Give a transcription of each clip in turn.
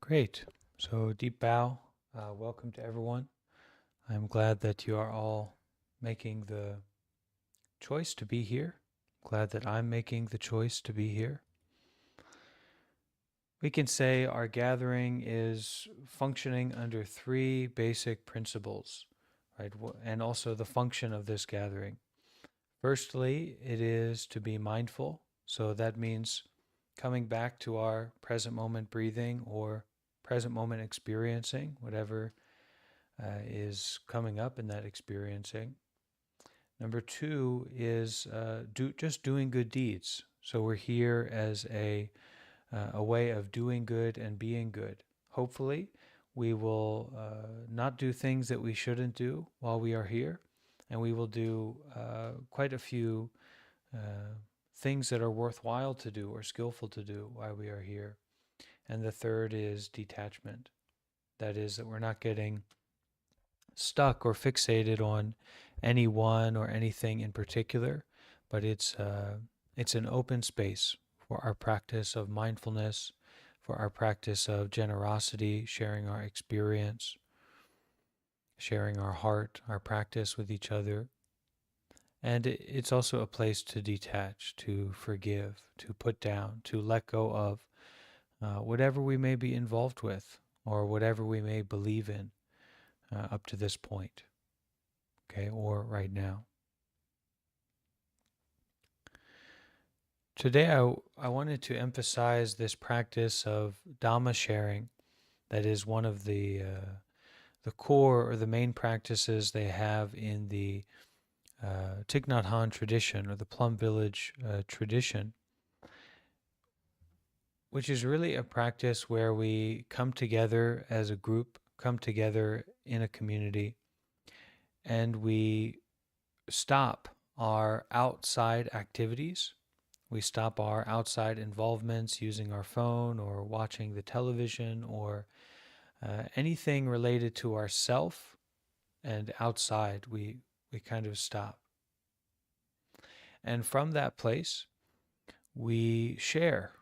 Great. So, deep bow. Welcome to everyone. I'm glad that you are all making the choice to be here. Glad that I'm making the choice to be here. We can say our gathering is functioning under three basic principles, right? And also the function of this gathering. Firstly, it is to be mindful. So that means coming back to our present moment breathing or present moment experiencing, whatever is coming up in that experiencing. Number two is just doing good deeds. So we're here as a way of doing good and being good. Hopefully, we will not do things that we shouldn't do while we are here, and we will do quite a few things that are worthwhile to do or skillful to do while we are here. And the third is detachment. That is, that we're not getting stuck or fixated on anyone or anything in particular, but it's an open space for our practice of mindfulness, for our practice of generosity, sharing our experience, sharing our heart, our practice with each other. And it's also a place to detach, to forgive, to put down, to let go of whatever we may be involved with or whatever we may believe in up to this point, okay, or right now. Today, I wanted to emphasize this practice of Dhamma sharing. That is one of the core or the main practices they have in the Thich Nhat Hanh tradition or the Plum Village tradition, which is really a practice where we come together as a group, come together in a community, and we stop our outside activities. We stop our outside involvements using our phone or watching the television or anything related to ourself and outside. We kind of stop. And from that place, we share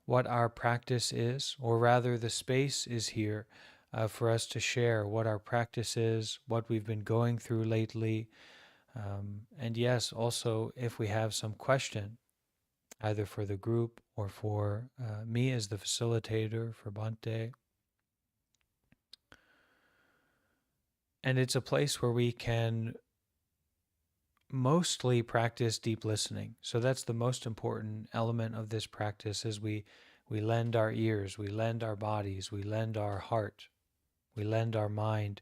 what our practice is, or rather, the space is here for us to share what our practice is, what we've been going through lately. And yes, also if we have some question, either for the group or for me as the facilitator, for Bhante. And it's a place where we can mostly practice deep listening. So that's the most important element of this practice is we lend our ears, we lend our bodies, we lend our heart, we lend our mind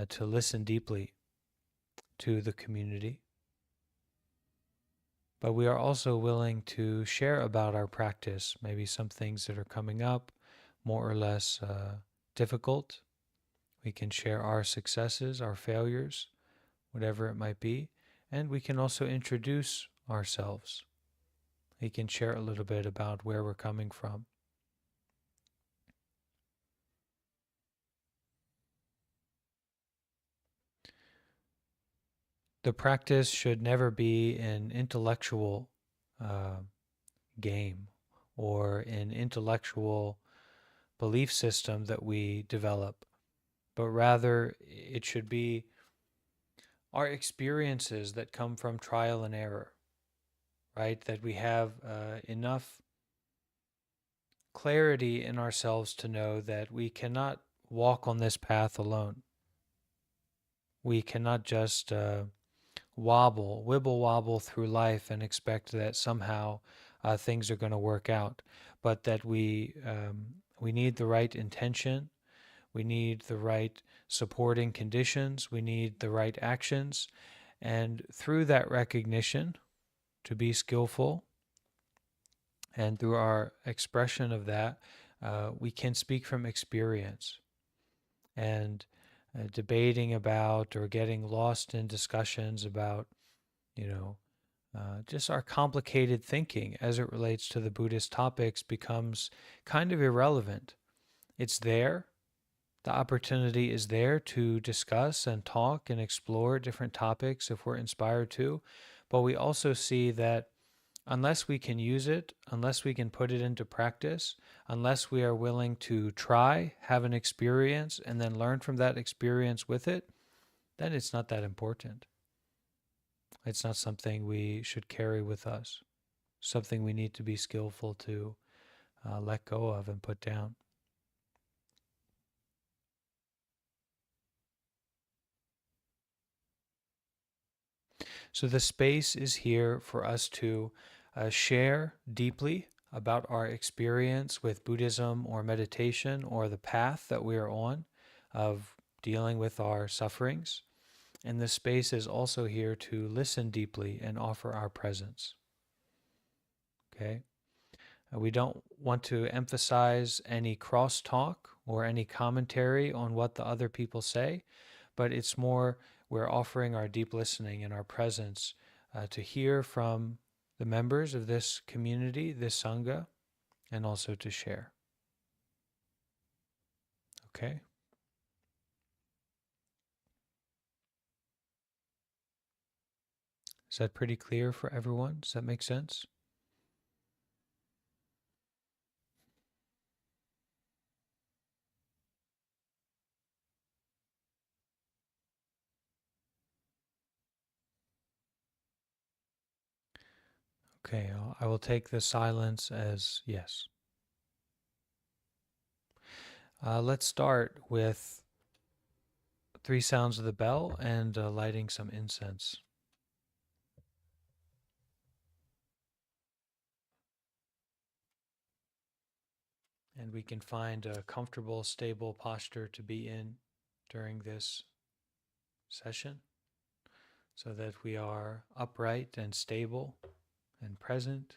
to listen deeply to the community. But we are also willing to share about our practice, maybe some things that are coming up, more or less difficult. We can share our successes, our failures, whatever it might be. And we can also introduce ourselves. We can share a little bit about where we're coming from. The practice should never be an intellectual uh, game or an intellectual belief system that we develop, but rather it should be our experiences that come from trial and error, right? That we have enough clarity in ourselves to know that we cannot walk on this path alone. We cannot just wibble wobble through life and expect that somehow things are going to work out, but that we need the right intention, we need the right supporting conditions, we need the right actions, and through that recognition, to be skillful, and through our expression of that, we can speak from experience and debating about or getting lost in discussions about, you know, just our complicated thinking as it relates to the Buddhist topics becomes kind of irrelevant. It's there. The opportunity is there to discuss and talk and explore different topics if we're inspired to. But we also see that unless we can use it, unless we can put it into practice, unless we are willing to try, have an experience, and then learn from that experience with it, then it's not that important. It's not something we should carry with us, something we need to be skillful to let go of and put down. So the space is here for us to share deeply about our experience with Buddhism or meditation or the path that we are on of dealing with our sufferings. And this space is also here to listen deeply and offer our presence. Okay? We don't want to emphasize any crosstalk or any commentary on what the other people say, but it's more we're offering our deep listening and our presence to hear from the members of this community, this Sangha, and also to share. Okay? Is that pretty clear for everyone? Does that make sense? Okay, I will take the silence as yes. Let's start with 3 sounds of the bell and lighting some incense. And we can find a comfortable, stable posture to be in during this session so that we are upright and stable and present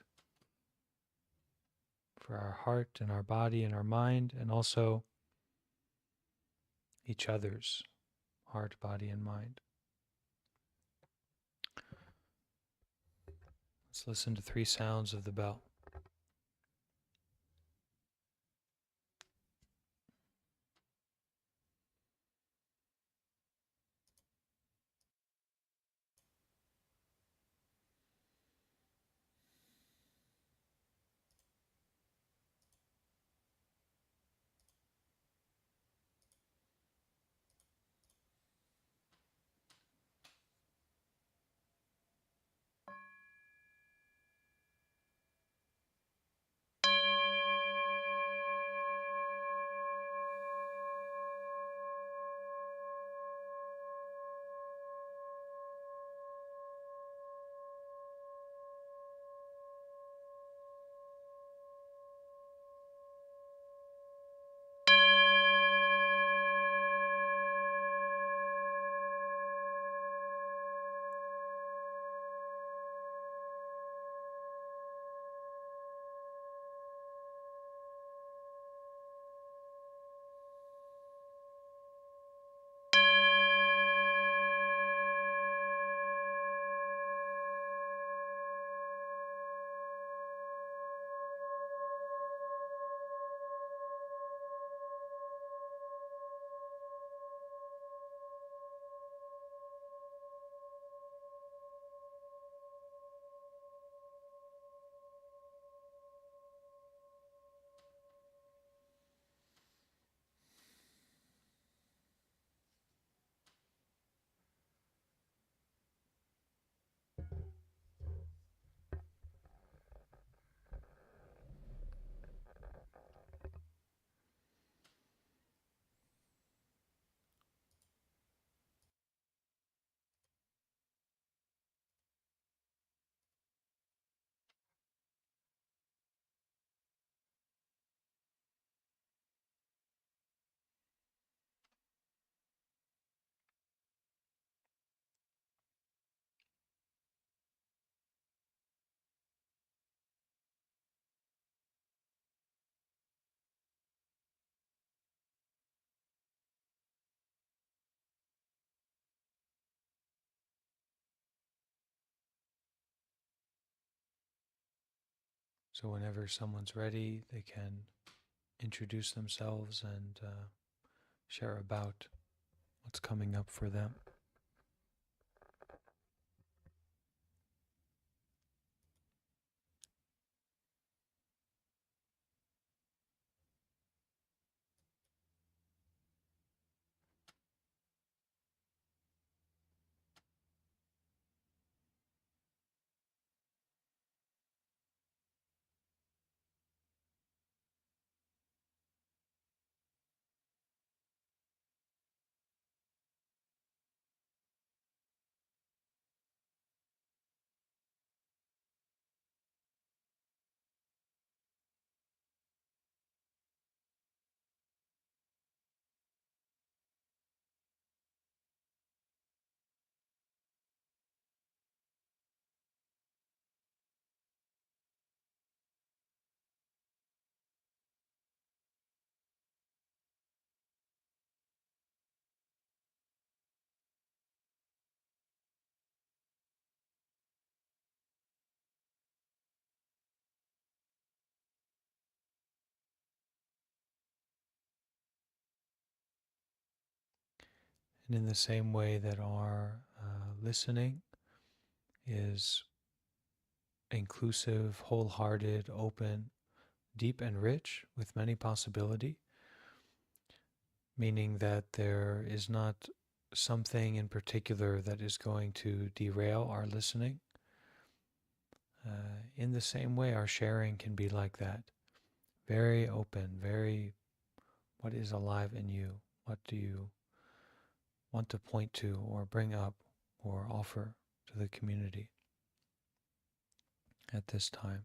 for our heart and our body and our mind, and also each other's heart, body, and mind. Let's listen to 3 sounds of the bell. So, whenever someone's ready, they can introduce themselves and share about what's coming up for them. And in the same way that our listening is inclusive, wholehearted, open, deep, and rich with many possibility, meaning that there is not something in particular that is going to derail our listening. In the same way, our sharing can be like that. Very open, very what is alive in you? What do you want to point to or bring up or offer to the community at this time?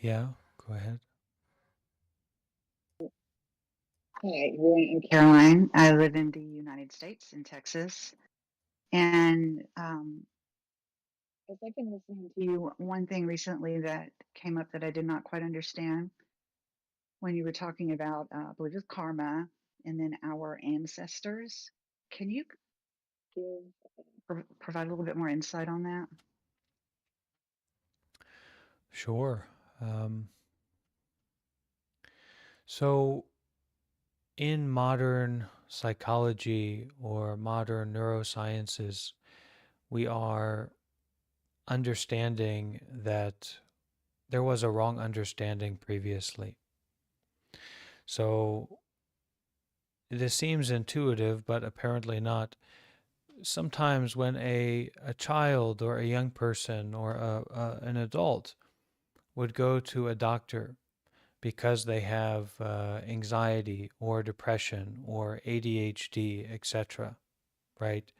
Yeah, go ahead. Hi, I'm Caroline. I live in the United States, in Texas. And as I've been listening to you, one thing recently that came up that I did not quite understand when you were talking about, I believe it's karma and then our ancestors. Can you provide a little bit more insight on that? Sure. So, in modern psychology or modern neurosciences, we are understanding that there was a wrong understanding previously. So, this seems intuitive, but apparently not. Sometimes when a child or a young person or an adult would go to a doctor because they have anxiety or depression or ADHD, etc., right?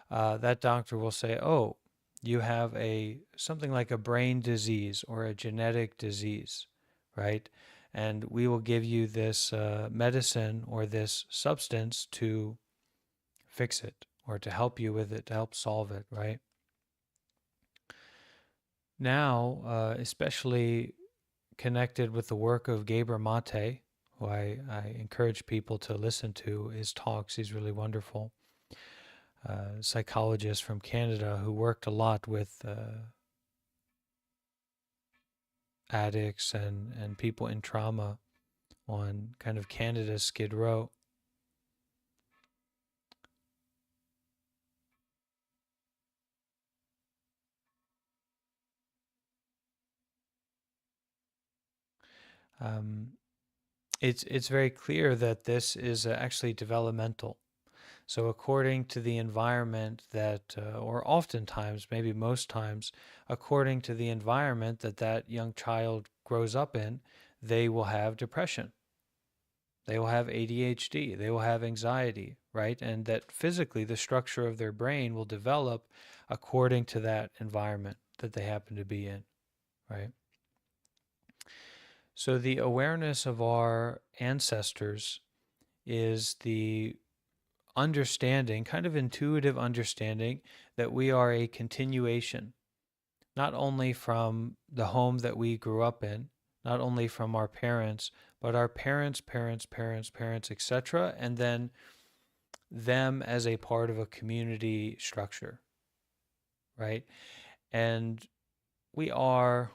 That doctor will say, "Oh, you have a something like a brain disease or a genetic disease, right? And we will give you this medicine or this substance to fix it or to help you with it, to help solve it, right?" Now, especially connected with the work of Gabor Mate, who I encourage people to listen to his talks. He's really wonderful. Psychologist from Canada who worked a lot with addicts and people in trauma on kind of Canada's Skid Row. Um, it's very clear that this is actually developmental. So, according to the environment that, or oftentimes, maybe most times, according to the environment that that young child grows up in, they will have depression. They will have ADHD. They will have anxiety, right? And that physically the structure of their brain will develop according to that environment that they happen to be in, right? So, the awareness of our ancestors is the understanding, kind of intuitive understanding, that we are a continuation, not only from the home that we grew up in, not only from our parents, but our parents, parents, parents, parents, etc., and then them as a part of a community structure, right? And we are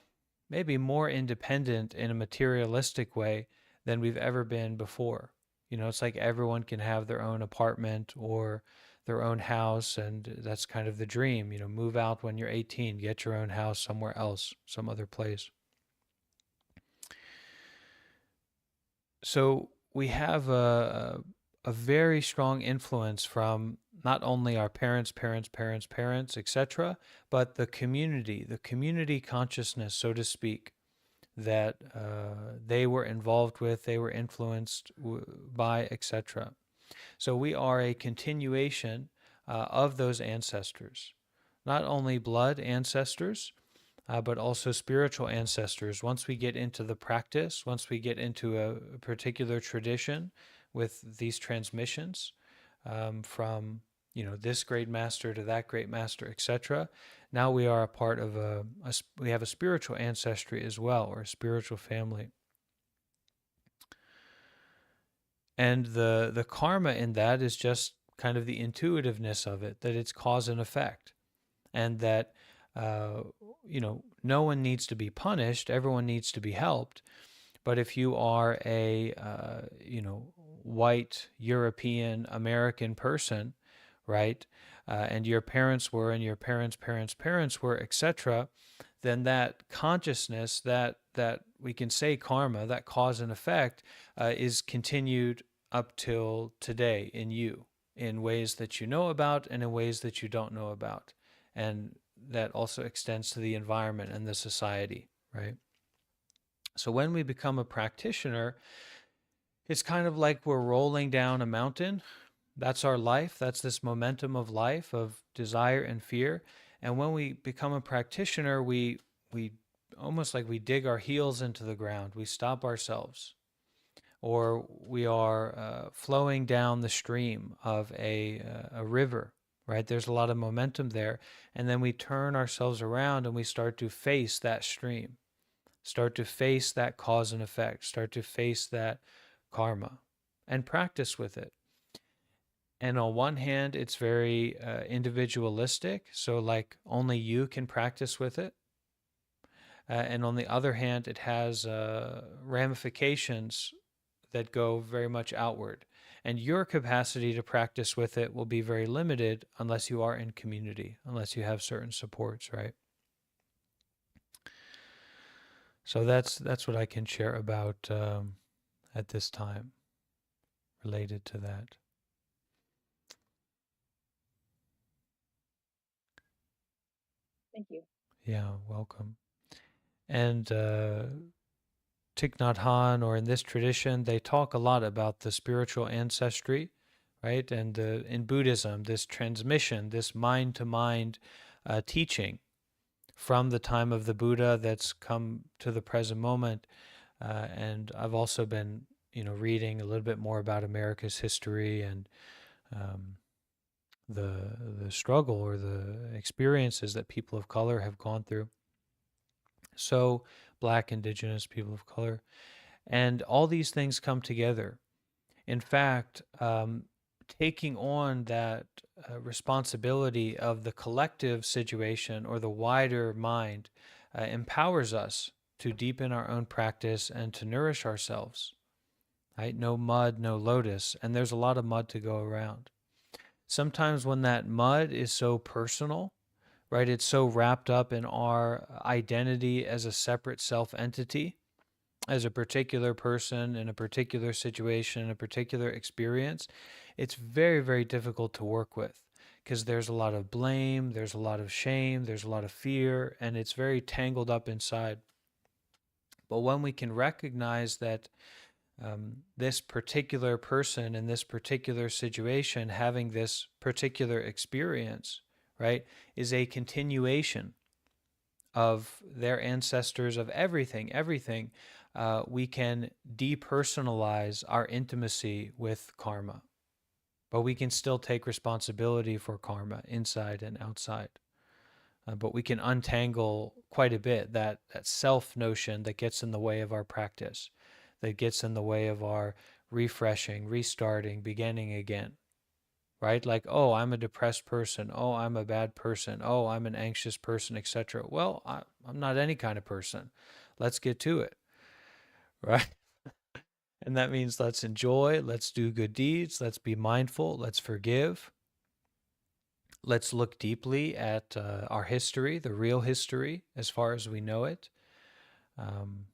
maybe more independent in a materialistic way than we've ever been before. It's like everyone can have their own apartment or their own house, and that's kind of the dream. Move out when you're 18, get your own house somewhere else, some other place. So we have a very strong influence from not only our parents, parents, parents, parents, etc., but the community consciousness, so to speak, that they were involved with, they were influenced by, etc. So we are a continuation of those ancestors, not only blood ancestors, but also spiritual ancestors. Once we get into the practice, once we get into a particular tradition with these transmissions from this great master to that great master, etc. Now we are a part of we have a spiritual ancestry as well, or a spiritual family. And the karma in that is just kind of the intuitiveness of it, that it's cause and effect, and that uh, no one needs to be punished, everyone needs to be helped. But if you are a white European American person, right, and your parents were, and your parents' parents were, etc., then that consciousness, that we can say karma, that cause and effect, is continued up till today in you, in ways that you know about and in ways that you don't know about, and that also extends to the environment and the society, right? So when we become a practitioner, it's kind of like we're rolling down a mountain. That's our life. That's this momentum of life, of desire and fear. And when we become a practitioner, we almost like we dig our heels into the ground. We stop ourselves, or we are flowing down the stream of a river. Right? There's a lot of momentum there, and then we turn ourselves around and we start to face that stream, start to face that cause and effect, start to face that karma, and practice with it. And on one hand, it's very individualistic, so like only you can practice with it. And on the other hand, it has ramifications that go very much outward. And your capacity to practice with it will be very limited unless you are in community, unless you have certain supports, right? So that's what I can share about at this time related to that. Thank you. Yeah, welcome. And Thich Nhat Hanh, or in this tradition, they talk a lot about the spiritual ancestry, right? And in Buddhism, this transmission, this mind to mind teaching from the time of the Buddha that's come to the present moment. And I've also been, reading a little bit more about America's history and um, the struggle or the experiences that people of color have gone through. So, Black, Indigenous, people of color, and all these things come together. In fact, taking on that responsibility of the collective situation or the wider mind empowers us to deepen our own practice and to nourish ourselves. Right? No mud, no lotus, and there's a lot of mud to go around. Sometimes when that mud is so personal, right, it's so wrapped up in our identity as a separate self entity, as a particular person in a particular situation, a particular experience, it's very, very difficult to work with because there's a lot of blame, there's a lot of shame, there's a lot of fear, and it's very tangled up inside. But when we can recognize that this particular person in this particular situation having this particular experience, right, is a continuation of their ancestors, of everything, we can depersonalize our intimacy with karma. But we can still take responsibility for karma inside and outside. But we can untangle quite a bit that self notion that gets in the way of our practice, that gets in the way of our refreshing, restarting, beginning again. Right? Like, oh, I'm a depressed person. Oh, I'm a bad person. Oh, I'm an anxious person, etc. Well, I'm not any kind of person. Let's get to it. Right? And that means let's enjoy, let's do good deeds, let's be mindful, let's forgive. Let's look deeply at our history, the real history, as far as we know it. Um,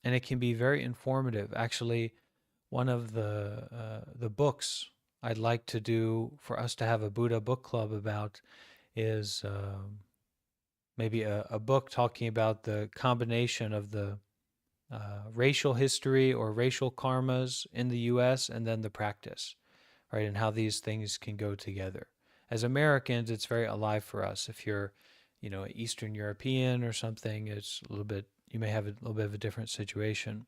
and it can be very informative. Actually, one of the books I'd like to do for us to have a Buddha book club about is maybe a book talking about the combination of the racial history or racial karmas in the U.S. and then the practice, right? And how these things can go together. As Americans, it's very alive for us. If you're Eastern European or something, it's a little bit, you may have a little bit of a different situation.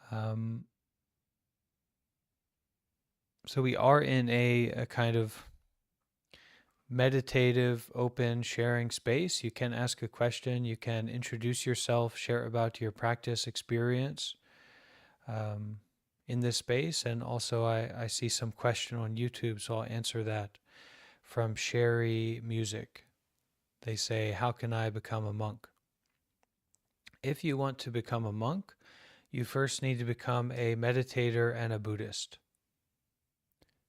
Um, so we are in a kind of meditative, open, sharing space. You can ask a question, you can introduce yourself, share about your practice experience um, in this space. And also, I see some question on YouTube, so I'll answer that from Sherry Music. They say, how can I become a monk? If you want to become a monk, you first need to become a meditator and a Buddhist,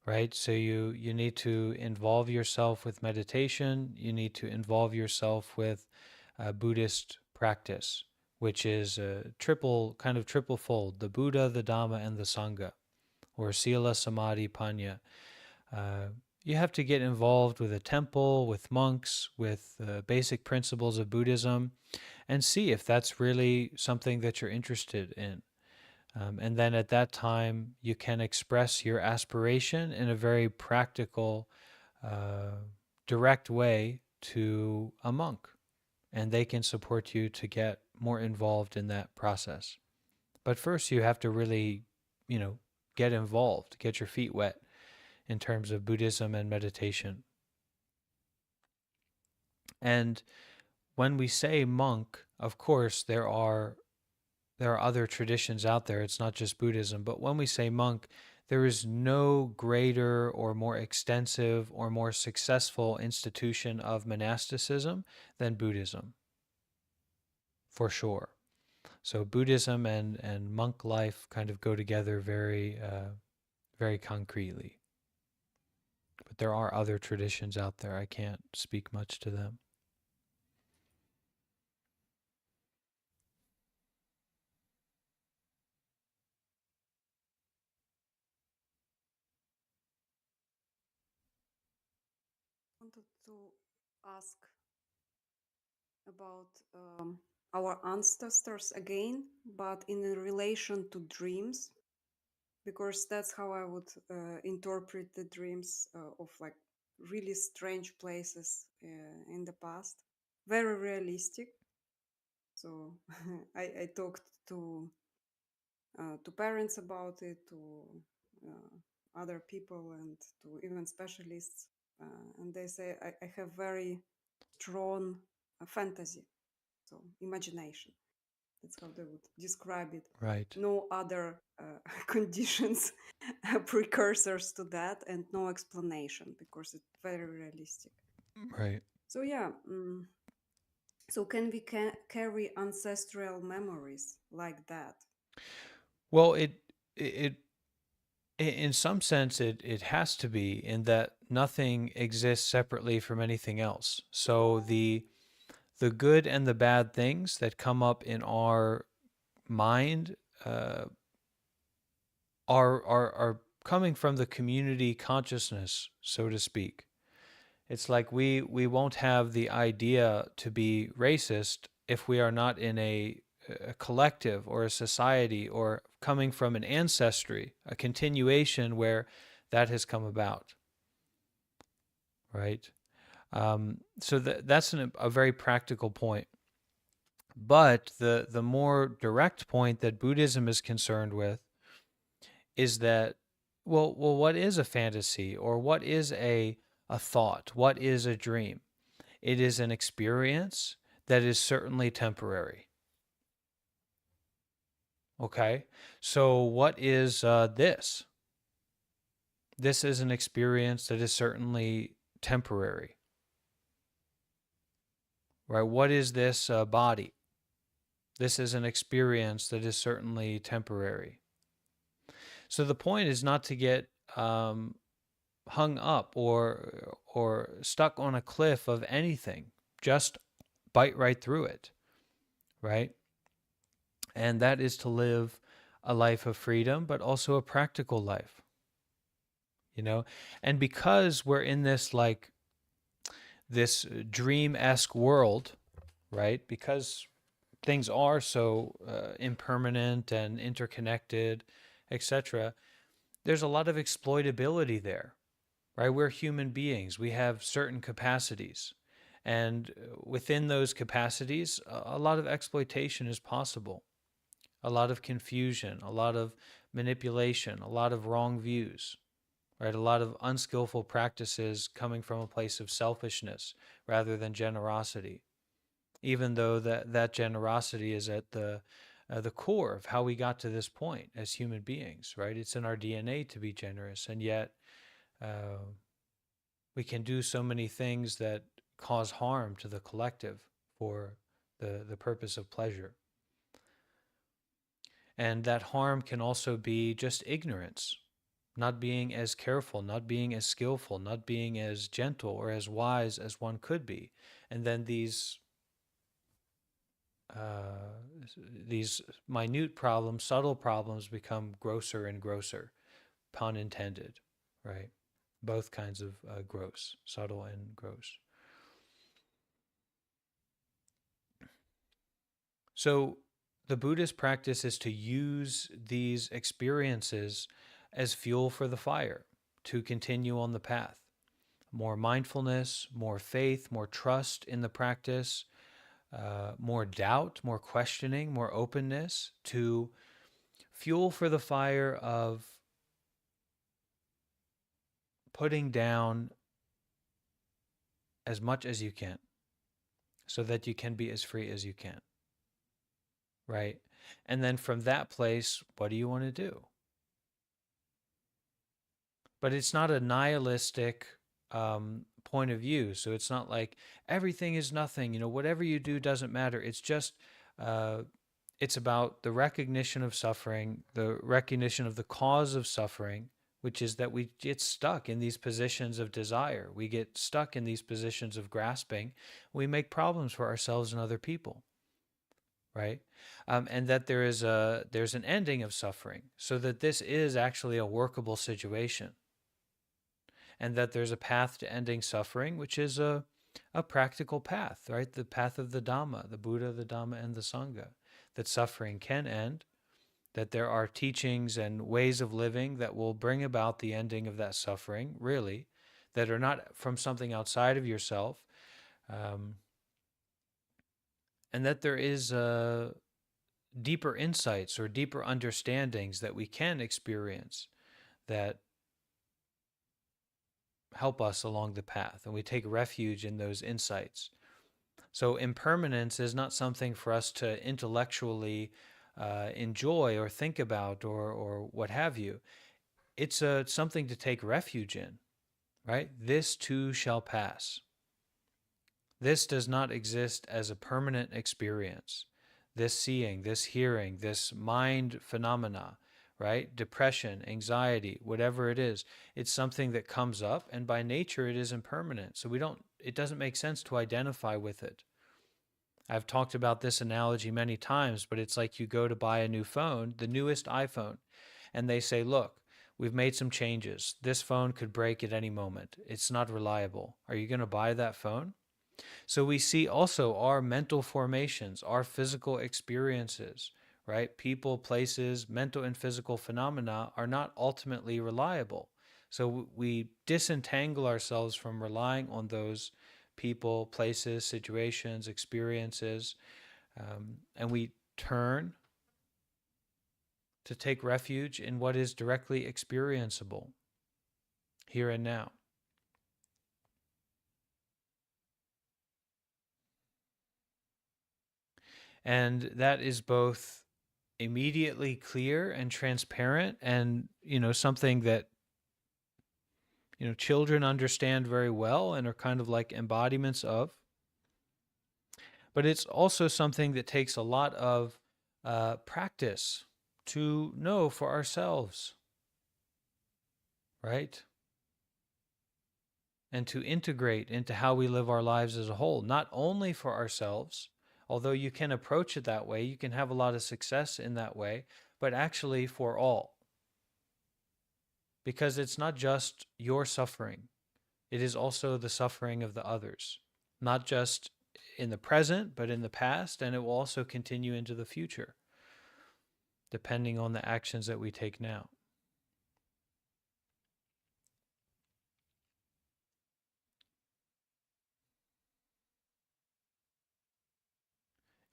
right? So you need to involve yourself with meditation. You need to involve yourself with Buddhist practice, which is a triple fold: the Buddha, the Dhamma, and the Sangha, or Sila, Samadhi, Panya. Uh, you have to get involved with a temple, with monks, with basic principles of Buddhism, and see if that's really something that you're interested in. And then at that time, you can express your aspiration in a very practical, uh, direct way to a monk, and they can support you to get more involved in that process. But first, you have to really, you know, get involved, get your feet wet in terms of Buddhism and meditation. And when we say monk, of course, there are other traditions out there. It's not just Buddhism. But when we say monk, there is no greater or more extensive or more successful institution of monasticism than Buddhism, for sure. So Buddhism and monk life kind of go together very concretely. But there are other traditions out there. I can't speak much to them. Wanted to ask about our ancestors again, but in relation to dreams, because that's how I would interpret the dreams of like really strange places in the past. Very realistic. So I talked to parents about it, to other people, and to even specialists, and they say I have very strong fantasy, so imagination. That's how they would describe it. Right, No other conditions, precursors to that, and no explanation because it's very realistic. right. So yeah, so can we carry ancestral memories like that? Well, it in some sense it has to be, in that nothing exists separately from anything else. So the good and the bad things that come up in our mind uh, are coming from the community consciousness, so to speak. It's like we won't have the idea to be racist if we are not in a collective or a society, or coming from an ancestry, a continuation where that has come about, right? So that's a very practical point. But the more direct point that Buddhism is concerned with is that, well, what is a fantasy, or what is a thought? What is a dream? It is an experience that is certainly temporary. Okay, so what is this? This is an experience that is certainly temporary, right? What is this body? This is an experience that is certainly temporary. So the point is not to get hung up or stuck on a cliff of anything. Just bite right through it, right? And that is to live a life of freedom, but also a practical life, you know? And because we're in this dream-esque world, right? Because things are so impermanent and interconnected, etc., there's a lot of exploitability there, right? We're human beings. We have certain capacities. And within those capacities, a lot of exploitation is possible, a lot of confusion, a lot of manipulation, a lot of wrong views, right? A lot of unskillful practices coming from a place of selfishness rather than generosity, even though that generosity is at the core of how we got to this point as human beings, right? It's in our DNA to be generous, and yet uh, we can do so many things that cause harm to the collective for the purpose of pleasure. And that harm can also be just ignorance, not being as careful, not being as skillful, not being as gentle or as wise as one could be. And then uh, these minute problems, subtle problems, become grosser and grosser, pun intended, right? Both kinds of gross, subtle and gross. So the Buddhist practice is to use these experiences as fuel for the fire to continue on the path. More mindfulness, more faith, more trust in the practice, more doubt, more questioning, more openness to fuel for the fire of putting down as much as you can so that you can be as free as you can, right? And then from that place, what do you want to do? But it's not a nihilistic point of view. So it's not like everything is nothing, whatever you do doesn't matter. It's just, uh, it's about the recognition of suffering, the recognition of the cause of suffering, which is that we get stuck in these positions of desire. We get stuck in these positions of grasping. We make problems for ourselves and other people, right? And that there's an ending of suffering, so that this is actually a workable situation, and that there's a path to ending suffering, which is a practical path, right? The path of the Dhamma, the Buddha, the Dhamma, and the Sangha, that suffering can end, that there are teachings and ways of living that will bring about the ending of that suffering, really, that are not from something outside of yourself, um, and that there is deeper insights or deeper understandings that we can experience that help us along the path, and we take refuge in those insights. So, impermanence is not something for us to intellectually enjoy or think about or what have you. It's something to take refuge in, right? This too shall pass. This does not exist as a permanent experience. This seeing, this hearing, this mind phenomena, right? Depression, anxiety, whatever it is, it's something that comes up, and by nature it is impermanent. So it doesn't make sense to identify with it. I've talked about this analogy many times, but it's like you go to buy a new phone, the newest iPhone, and they say, look, we've made some changes. This phone could break at any moment. It's not reliable. Are you going to buy that phone? So we see also our mental formations, our physical experiences, right? People, places, mental and physical phenomena are not ultimately reliable. So we disentangle ourselves from relying on those people, places, situations, experiences, and we turn to take refuge in what is directly experienceable here and now. And that is both immediately clear and transparent, and something that children understand very well and are kind of like embodiments of. But it's also something that takes a lot of practice to know for ourselves, right? And to integrate into how we live our lives as a whole, not only for ourselves, although you can approach it that way, you can have a lot of success in that way, but actually for all. Because it's not just your suffering, it is also the suffering of the others. Not just in the present, but in the past, and it will also continue into the future, depending on the actions that we take now.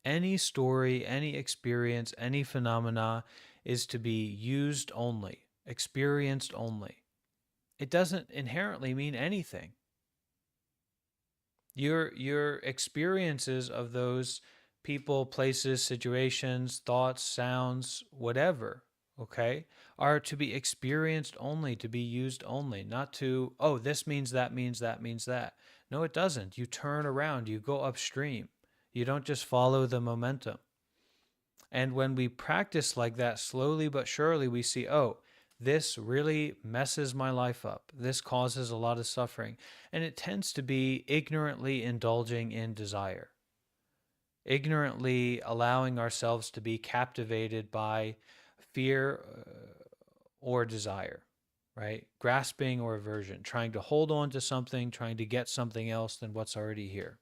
Any story, any experience, any phenomena is to be used only, experienced only. It doesn't inherently mean anything. Your experiences of those people, places, situations, thoughts, sounds, whatever, okay, are to be experienced only, to be used only, not to, oh, this means that means that means that. No, it doesn't. You turn around, you go upstream. You don't just follow the momentum. And when we practice like that, slowly but surely, we see, oh, this really messes my life up. This causes a lot of suffering. And it tends to be ignorantly indulging in desire, ignorantly allowing ourselves to be captivated by fear or desire, right? Grasping or aversion, trying to hold on to something, trying to get something else than what's already here.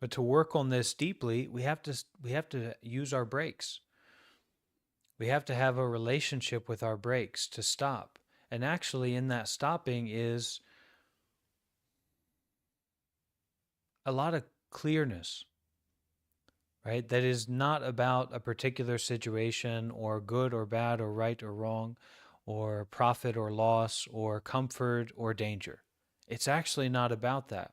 But to work on this deeply, we have to use our brakes. We have to have a relationship with our brakes to stop. And actually, in that stopping is a lot of clearness, right? That is not about a particular situation or good or bad or right or wrong or profit or loss or comfort or danger. It's actually not about that.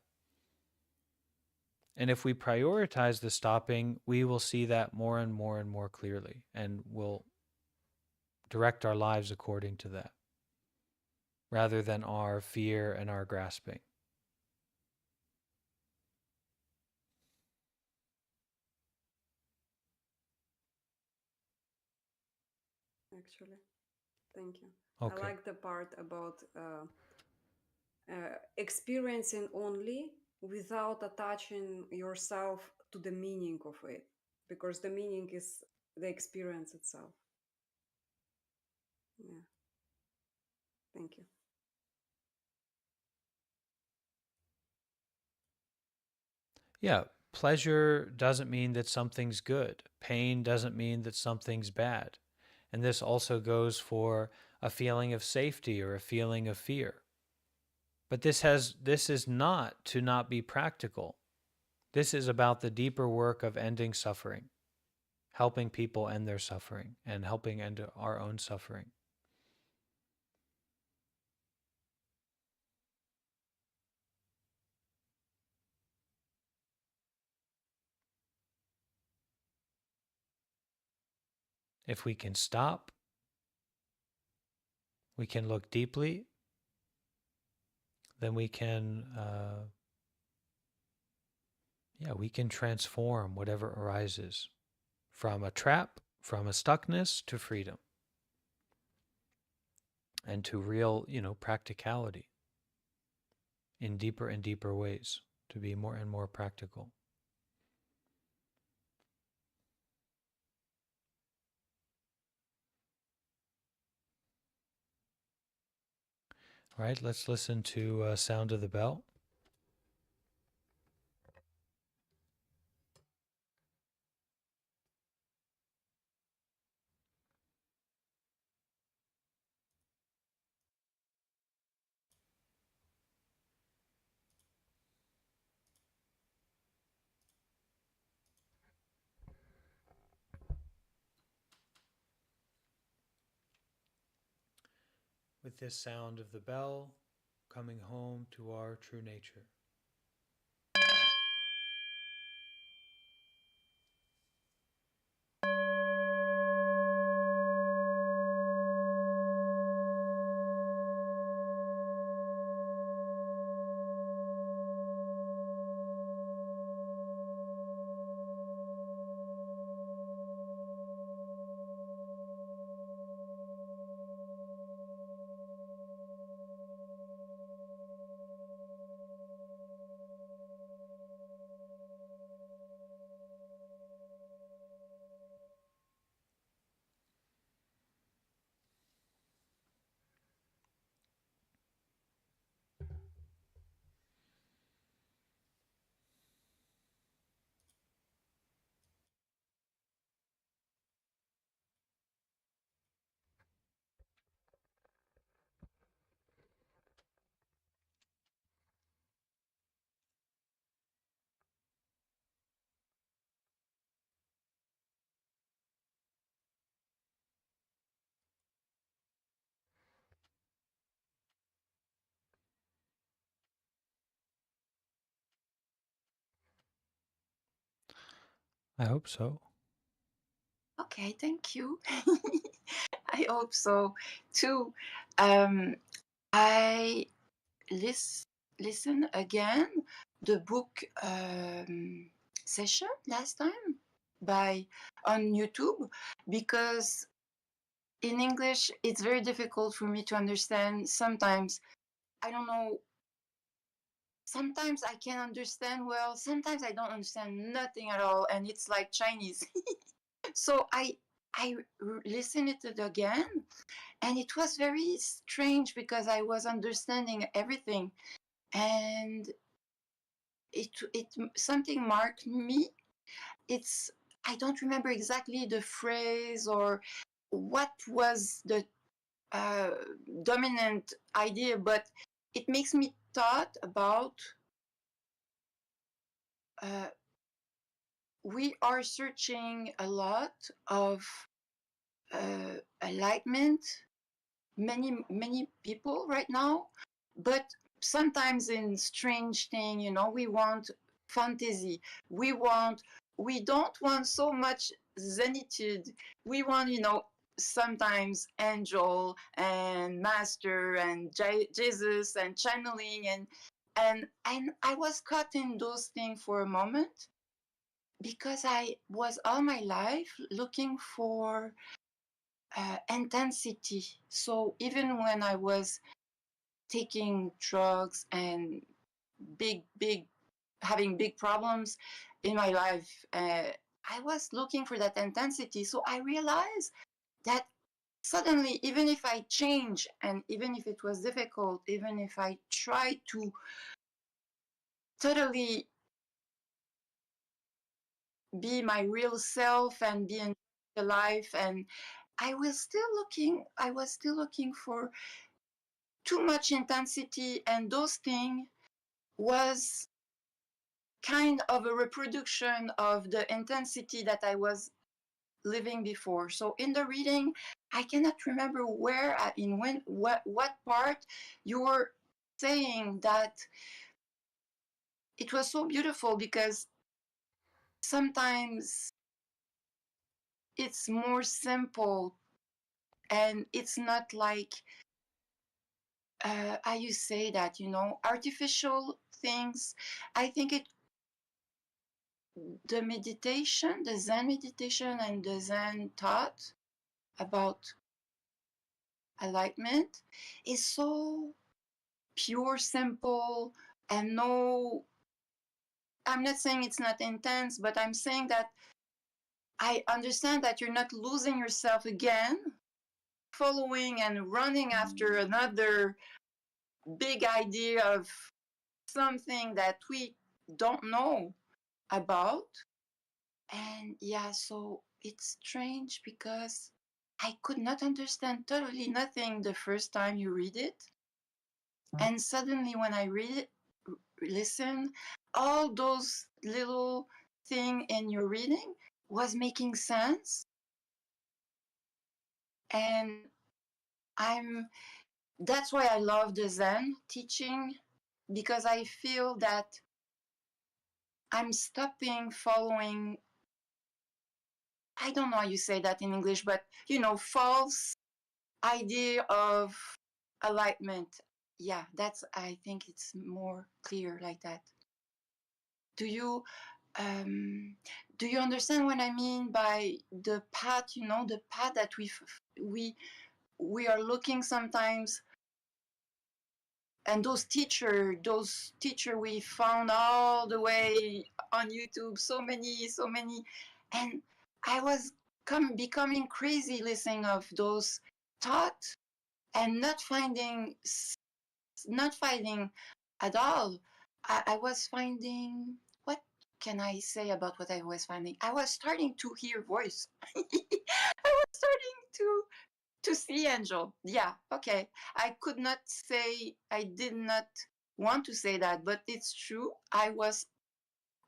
And if we prioritize the stopping, we will see that more and more and more clearly, and will direct our lives according to that, rather than our fear and our grasping. Actually, thank you. I Okay. like the part about experiencing only without attaching yourself to the meaning of it, because the meaning is the experience itself. Yeah, thank you. Yeah. Pleasure doesn't mean that something's good. Pain doesn't mean that something's bad. And this also goes for a feeling of safety or a feeling of fear. But this is not to not be practical. This is about the deeper work of ending suffering, helping people end their suffering and helping end our own suffering. If we can stop, we can look deeply, then we can, we can transform whatever arises from a trap, from a stuckness to freedom and to real, practicality in deeper and deeper ways, to be more and more practical. All right, let's listen to Sound of the Bell. With this sound of the bell, coming home to our true nature. I hope so. Okay, thank you. I hope so too. I listen again the book session last time by on YouTube, because in English it's very difficult for me to understand. Sometimes I don't know. Sometimes I can understand well. Sometimes I don't understand nothing at all, and it's like Chinese. So I listened it again, and it was very strange because I was understanding everything, and it something marked me. It's I don't remember exactly the phrase or what was the dominant idea, but it makes me thought about we are searching a lot of enlightenment, many people right now, but sometimes in strange thing, we want fantasy, we don't want so much zenitude, we want, sometimes angel and master and Jesus and channeling, and I was caught in those things for a moment, because I was all my life looking for intensity. So even when I was taking drugs and having big problems in my life, I was looking for that intensity. So I realized that suddenly, even if I change, and even if it was difficult, even if I tried to totally be my real self and be in the life, and I was still looking for too much intensity, and those things was kind of a reproduction of the intensity that I was living before. So in the reading, I cannot remember where in when what part you were saying that it was so beautiful, because sometimes it's more simple, and it's not like how you say that, artificial things. I think the meditation, the Zen meditation and the Zen thought about enlightenment is so pure, simple, and no, I'm not saying it's not intense, but I'm saying that I understand that you're not losing yourself again, following and running after another big idea of something that we don't know about. And yeah, so it's strange because I could not understand totally nothing the first time you read it. And suddenly when I read it, listen, all those little thing in your reading was making sense. And that's why I love the Zen teaching, because I feel that I'm stopping following, I don't know how you say that in English, but false idea of enlightenment. Yeah, I think it's more clear like that. Do you understand what I mean by the path, the path that we are looking sometimes, and those teacher we found all the way on YouTube, so many, and I was becoming crazy listening of those thoughts and not finding at all. I was finding, what can I say about what I was finding? I was starting to hear voice. I was starting to see angel. Yeah, okay. I did not want to say that, but it's true. I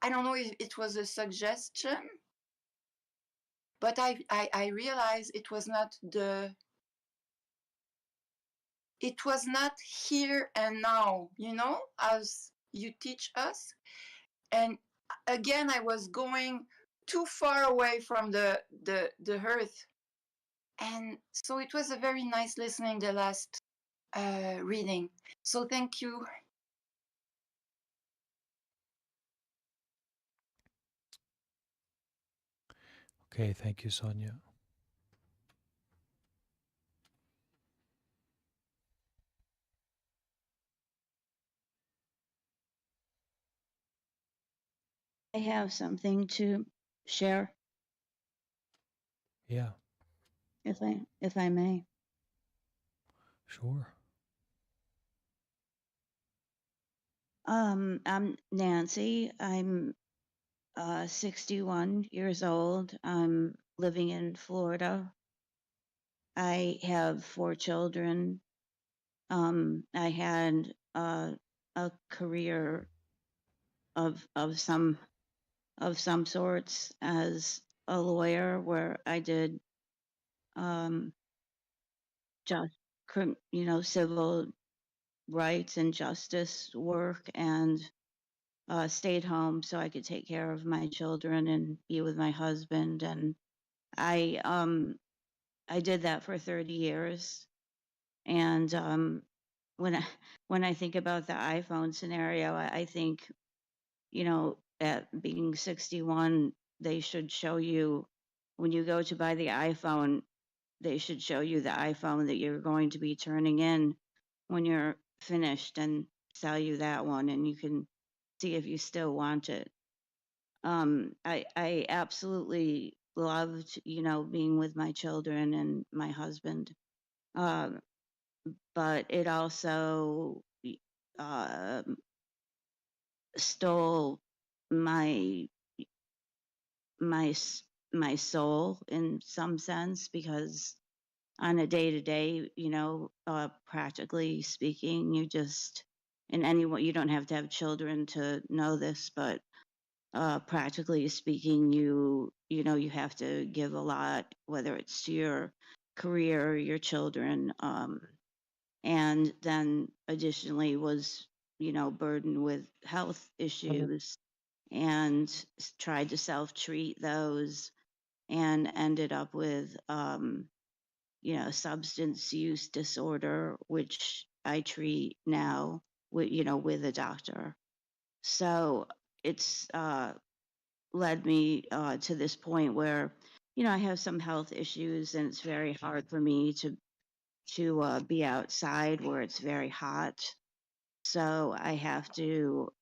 don't know if it was a suggestion, but I realized it was not here and now, as you teach us. And again, I was going too far away from the earth. And so it was a very nice listening, the last reading. So thank you. Okay, thank you, Sonia. I have something to share, Yeah, if I may. sure. I'm Nancy. I'm 61 years old. I'm living in Florida. I have 4 children. I had a career of some sorts as a lawyer, where I did just civil rights and justice work, and stayed home so I could take care of my children and be with my husband. And I did that for 30 years. And when I when I think about the iPhone scenario, I think, at being 61, they should show you, when you go to buy the iPhone, they should show you the iPhone that you're going to be turning in when you're finished, and sell you that one, and you can see if you still want it. I absolutely loved, being with my children and my husband. Um, but it also uh, stole my my my soul in some sense, because on a day to day, practically speaking, you just, in any way, you don't have to have children to know this, but practically speaking, you have to give a lot, whether it's to your career or your children. And then additionally was, burdened with health issues, and tried to self-treat those, and ended up with, substance use disorder, which I treat now with a doctor. So it's led me to this point where, I have some health issues, and it's very hard for me to be outside where it's very hot. So I have to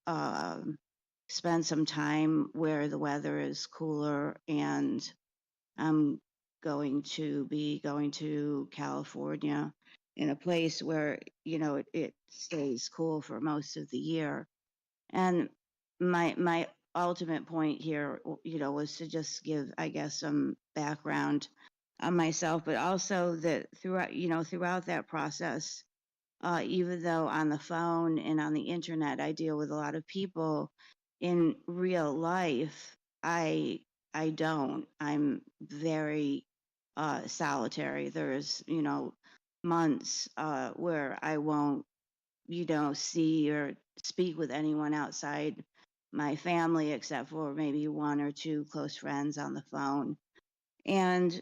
spend some time where the weather is cooler, and I'm going to California, in a place where, it stays cool for most of the year. And my ultimate point here, was to just give, I guess, some background on myself, but also that throughout that process, even though on the phone and on the internet I deal with a lot of people, in real life, I don't. I'm very solitary. There's, months where I won't, see or speak with anyone outside my family, except for maybe 1 or 2 close friends on the phone. And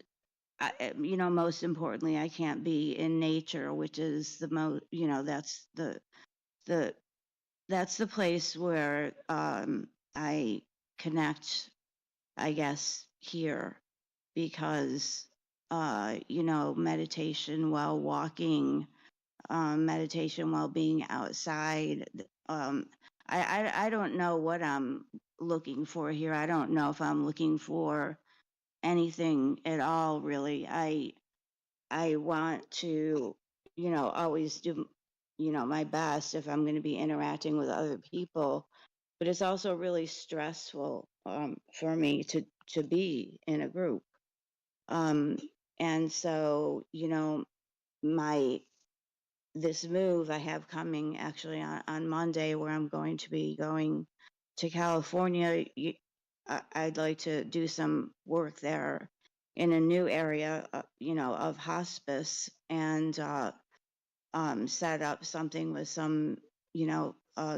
most importantly, I can't be in nature, which is the most, the that's the place where I connect, I guess, here, because meditation while walking, meditation while being outside. I don't know what I'm looking for here. I don't know if I'm looking for anything at all, really. I want to, always do, my best if I'm going to be interacting with other people. But it's also really stressful for me to be in a group. Um, and so, my this move I have coming actually on Monday, where I'm going to be going to California. I'd like to do some work there in a new area, of hospice, and set up something with some,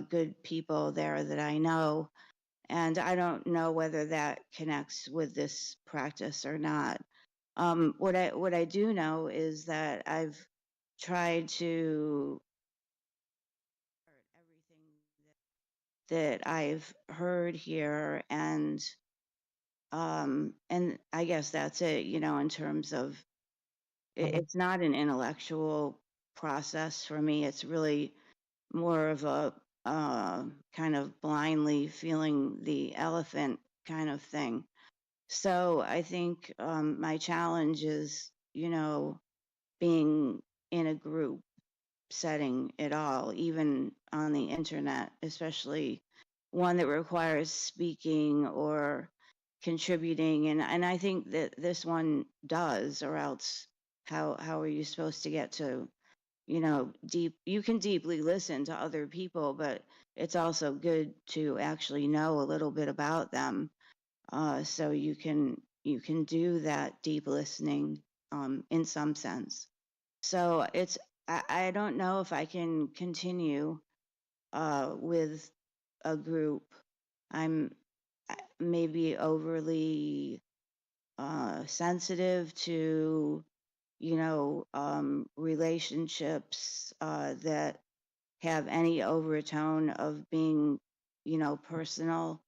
good people there that I know, And I don't know whether that connects with this practice or not. What I do know is that I've tried to everything that I've heard here, and I guess that's it, you know, in terms of it's not an intellectual process for me. It's really more of a kind of blindly feeling the elephant kind of thing. So I think my challenge is, you know, being in a group setting at all, even on the internet, especially one that requires speaking or contributing. And I think that this one does, or else how are you supposed to get to, you know, you can deeply listen to other people, but it's also good to actually know a little bit about them, so you can do that deep listening in some sense. So I don't know if I can continue with a group. I'm maybe overly sensitive to, you know, relationships that have any overtone of being, you know, personal.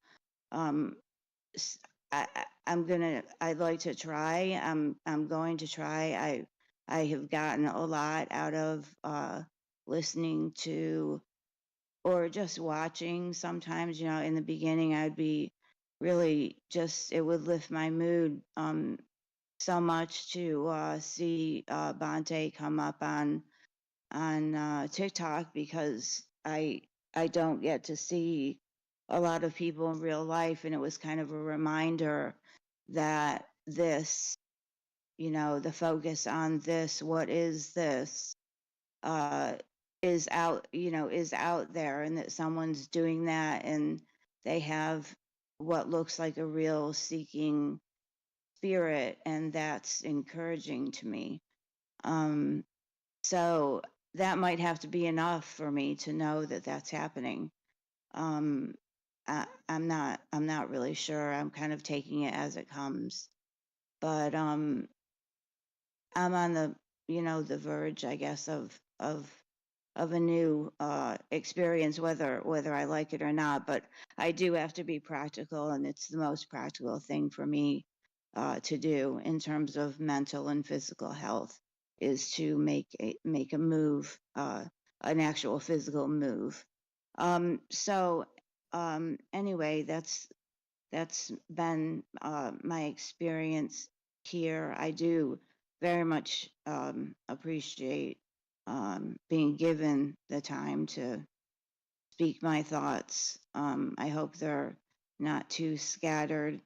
Um, s- I'd like to try. I'm going to try. I have gotten a lot out of listening to or just watching. Sometimes, you know, in the beginning, I'd be really just, it would lift my mood so much to see Bhante come up on TikTok, because I don't get to see a lot of people in real life, and it was kind of a reminder that this, you know, the focus on this, what is this, uh, is out, you know, is out there, and that someone's doing that, and they have what looks like a real seeking spirit, and that's encouraging to me. Um, so that might have to be enough for me to know that that's happening. Um, I'm not really sure. I'm kind of taking it as it comes, but I'm on the, you know, the verge, I guess, of a new experience, whether I like it or not. But I do have to be practical, and it's the most practical thing for me to do in terms of mental and physical health, is to make a move, an actual physical move. So anyway, that's been my experience here. I do very much appreciate being given the time to speak my thoughts. I hope they're not too scattered.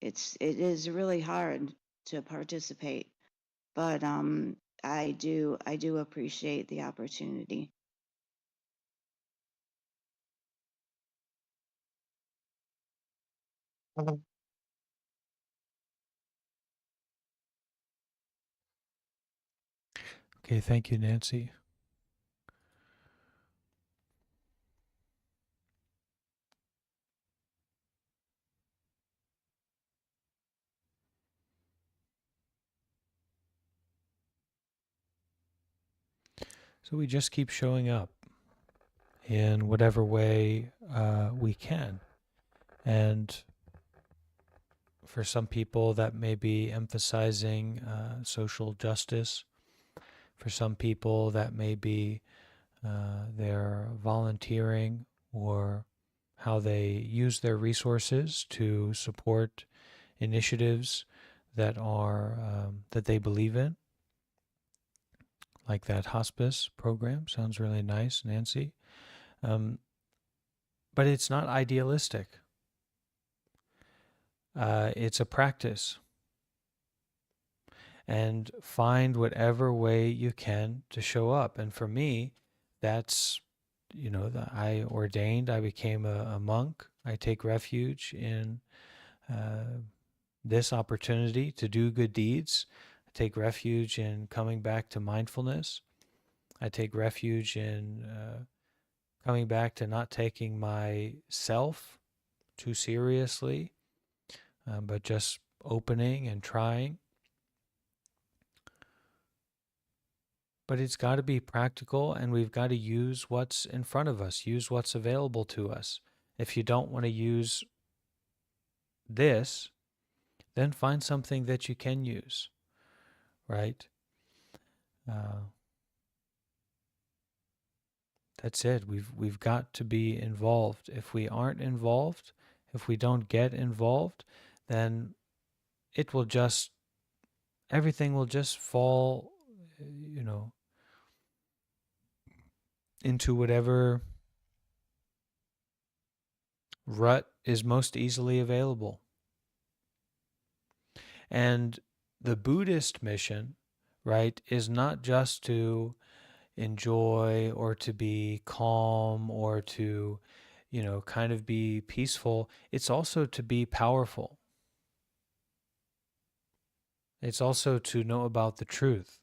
It is really hard to participate, but I do appreciate the opportunity. Okay, thank you, Nancy. So we just keep showing up in whatever way we can. And for some people, that may be emphasizing social justice. For some people, that may be their volunteering or how they use their resources to support initiatives that are that they believe in, like that hospice program. Sounds really nice, Nancy. But it's not idealistic. It's a practice, and find whatever way you can to show up. And for me, that's, you know, I ordained, I became a monk. I take refuge in this opportunity to do good deeds. I take refuge in coming back to mindfulness. I take refuge in coming back to not taking myself too seriously, but just opening and trying. But it's got to be practical, and we've got to use what's in front of us, use what's available to us. If you don't want to use this, then find something that you can use, right? That's it. We've got to be involved. If we aren't involved, if we don't get involved, then it will just everything will just fall, you know, into whatever rut is most easily available. And the Buddhist mission, right, is not just to enjoy or to be calm or to, kind of be peaceful. It's also to be powerful. It's also to know about the truth,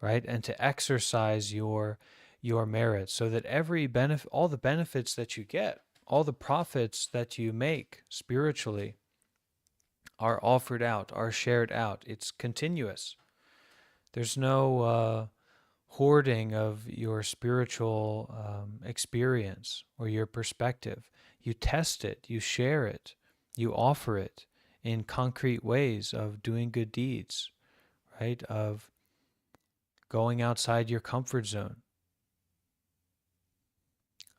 right? And to exercise your merit so that every benefit, all the benefits that you get, all the profits that you make spiritually are offered out, are shared out. It's continuous. There's no hoarding of your spiritual experience or your perspective. You test it, you share it, you offer it in concrete ways of doing good deeds, right? Of going outside your comfort zone,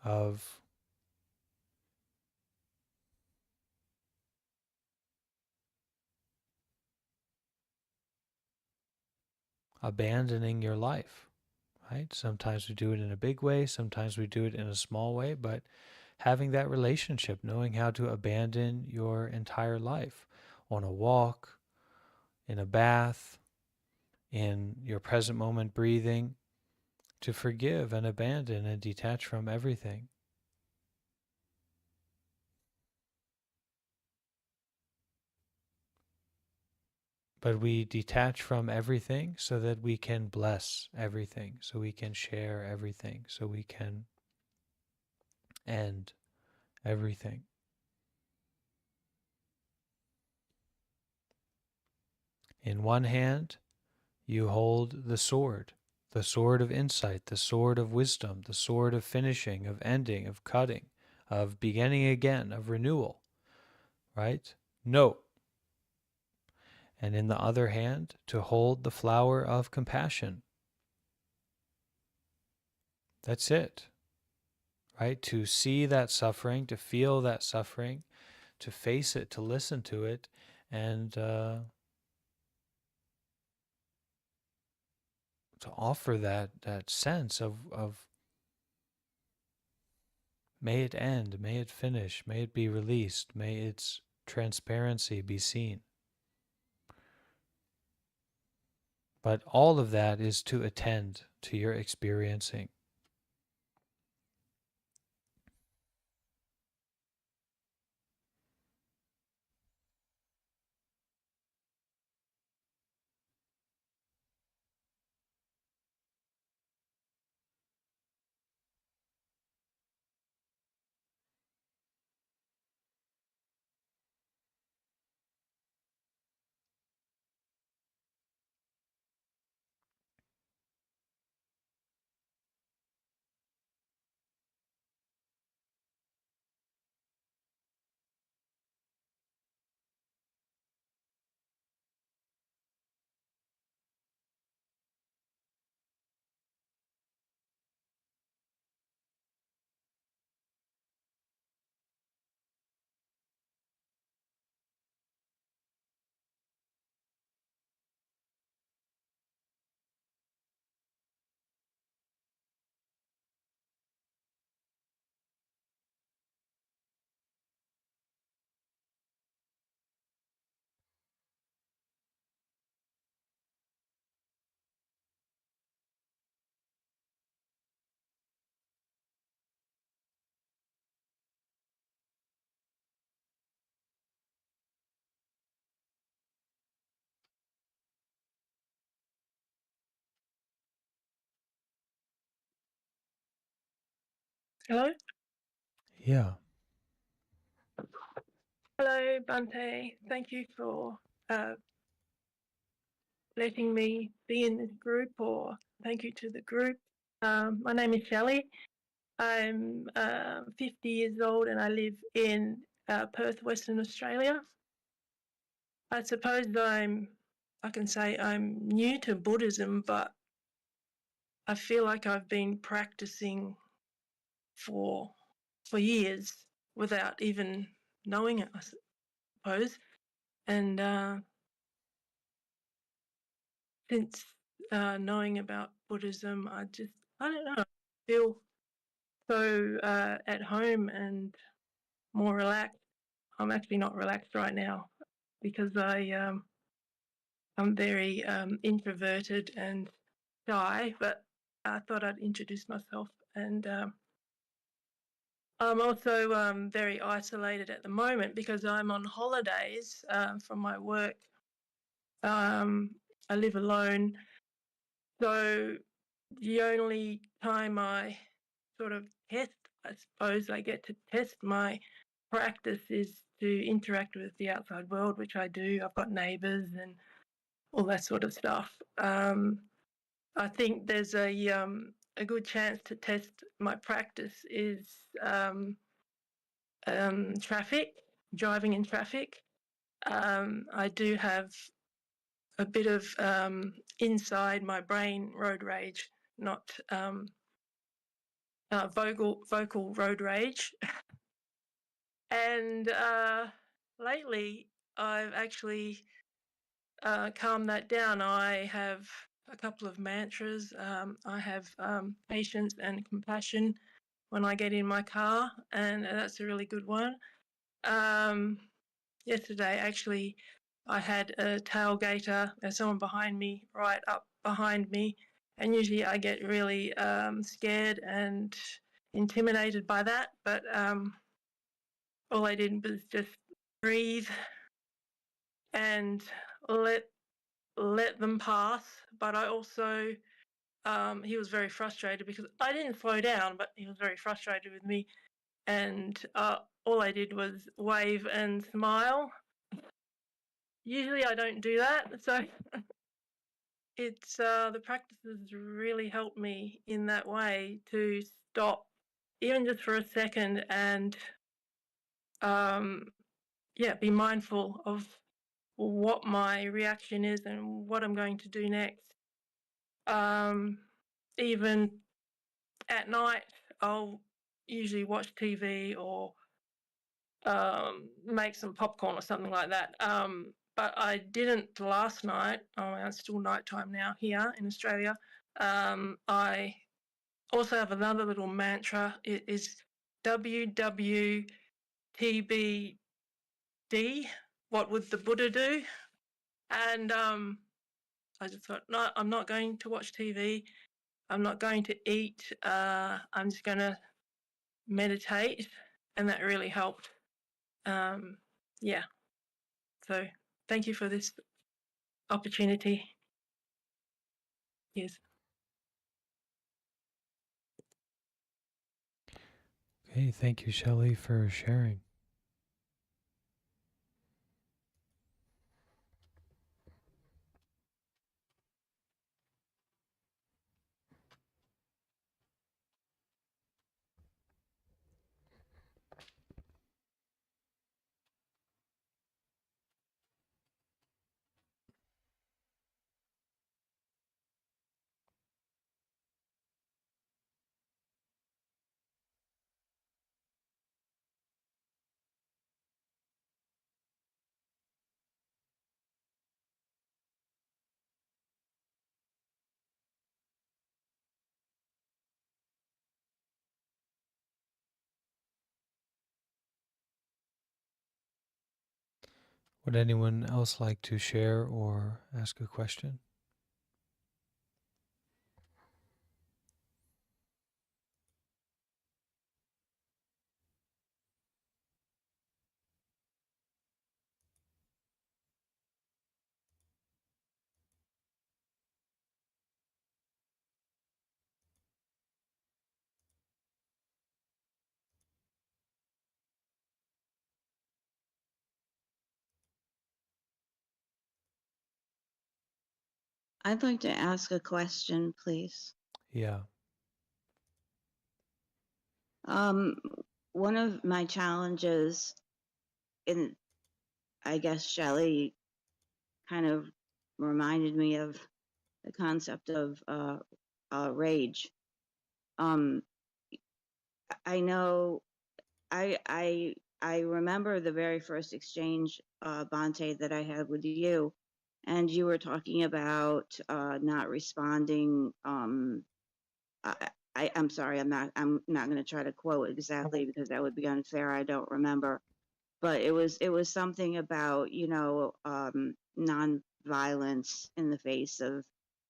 of abandoning your life, right? Sometimes we do it in a big way, sometimes we do it in a small way, but having that relationship, knowing how to abandon your entire life on a walk, in a bath, in your present moment breathing, to forgive and abandon and detach from everything. But we detach from everything so that we can bless everything, so we can share everything, so we can end everything. In one hand, you hold the sword of insight, the sword of wisdom, the sword of finishing, of ending, of cutting, of beginning again, of renewal, right? No. And in the other hand, to hold the flower of compassion. That's it, right? To see that suffering, to feel that suffering, to face it, to listen to it, and to offer that sense of may it end, may it finish, may it be released, may its transparency be seen. But all of that is to attend to your experiencing. Hello? Yeah. Hello, Bhante. Thank you for letting me be in this group, or thank you to the group. My name is Shelley. I'm 50 years old and I live in Perth, Western Australia. I suppose I can say I'm new to Buddhism, but I feel like I've been practicing for years without even knowing it, I suppose. And since knowing about Buddhism, I don't know, I feel so at home and more relaxed. I'm actually not relaxed right now because I'm very introverted and shy, but I thought I'd introduce myself. And I'm also very isolated at the moment because I'm on holidays from my work. I live alone. So the only time I sort of test, I suppose I get to test my practice is to interact with the outside world, which I do. I've got neighbours and all that sort of stuff. I think there's a good chance to test my practice is traffic, driving in traffic. I do have a bit of inside my brain road rage, not vocal road rage. And lately, I've actually calmed that down. I have a couple of mantras. I have patience and compassion when I get in my car, and that's a really good one. Yesterday, actually, I had a tailgater. There's someone behind me, right up behind me, and usually I get really scared and intimidated by that. But all I did was just breathe and let them pass. But I also he was very frustrated because I didn't slow down, but he was very frustrated with me. And all I did was wave and smile. Usually I don't do that, so it's the practices really helped me in that way to stop, even just for a second, and be mindful of what my reaction is and what I'm going to do next. Even at night, I'll usually watch TV or make some popcorn or something like that. But I didn't last night. Oh, it's still nighttime now here in Australia. I also have another little mantra. It is WWTBD. What would the Buddha do? And I just thought, no, I'm not going to watch TV. I'm not going to eat. I'm just going to meditate. And that really helped. Yeah. So thank you for this opportunity. Yes. Okay, thank you, Shelley, for sharing. Would anyone else like to share or ask a question? I'd like to ask a question, please. Yeah. One of my challenges, and I guess Shelley kind of reminded me of the concept of rage. I know I remember the very first exchange, Bhante, that I had with you, and you were talking about not responding. I'm sorry, I'm not going to try to quote exactly because that would be unfair. I don't remember, but it was something about non-violence in the face of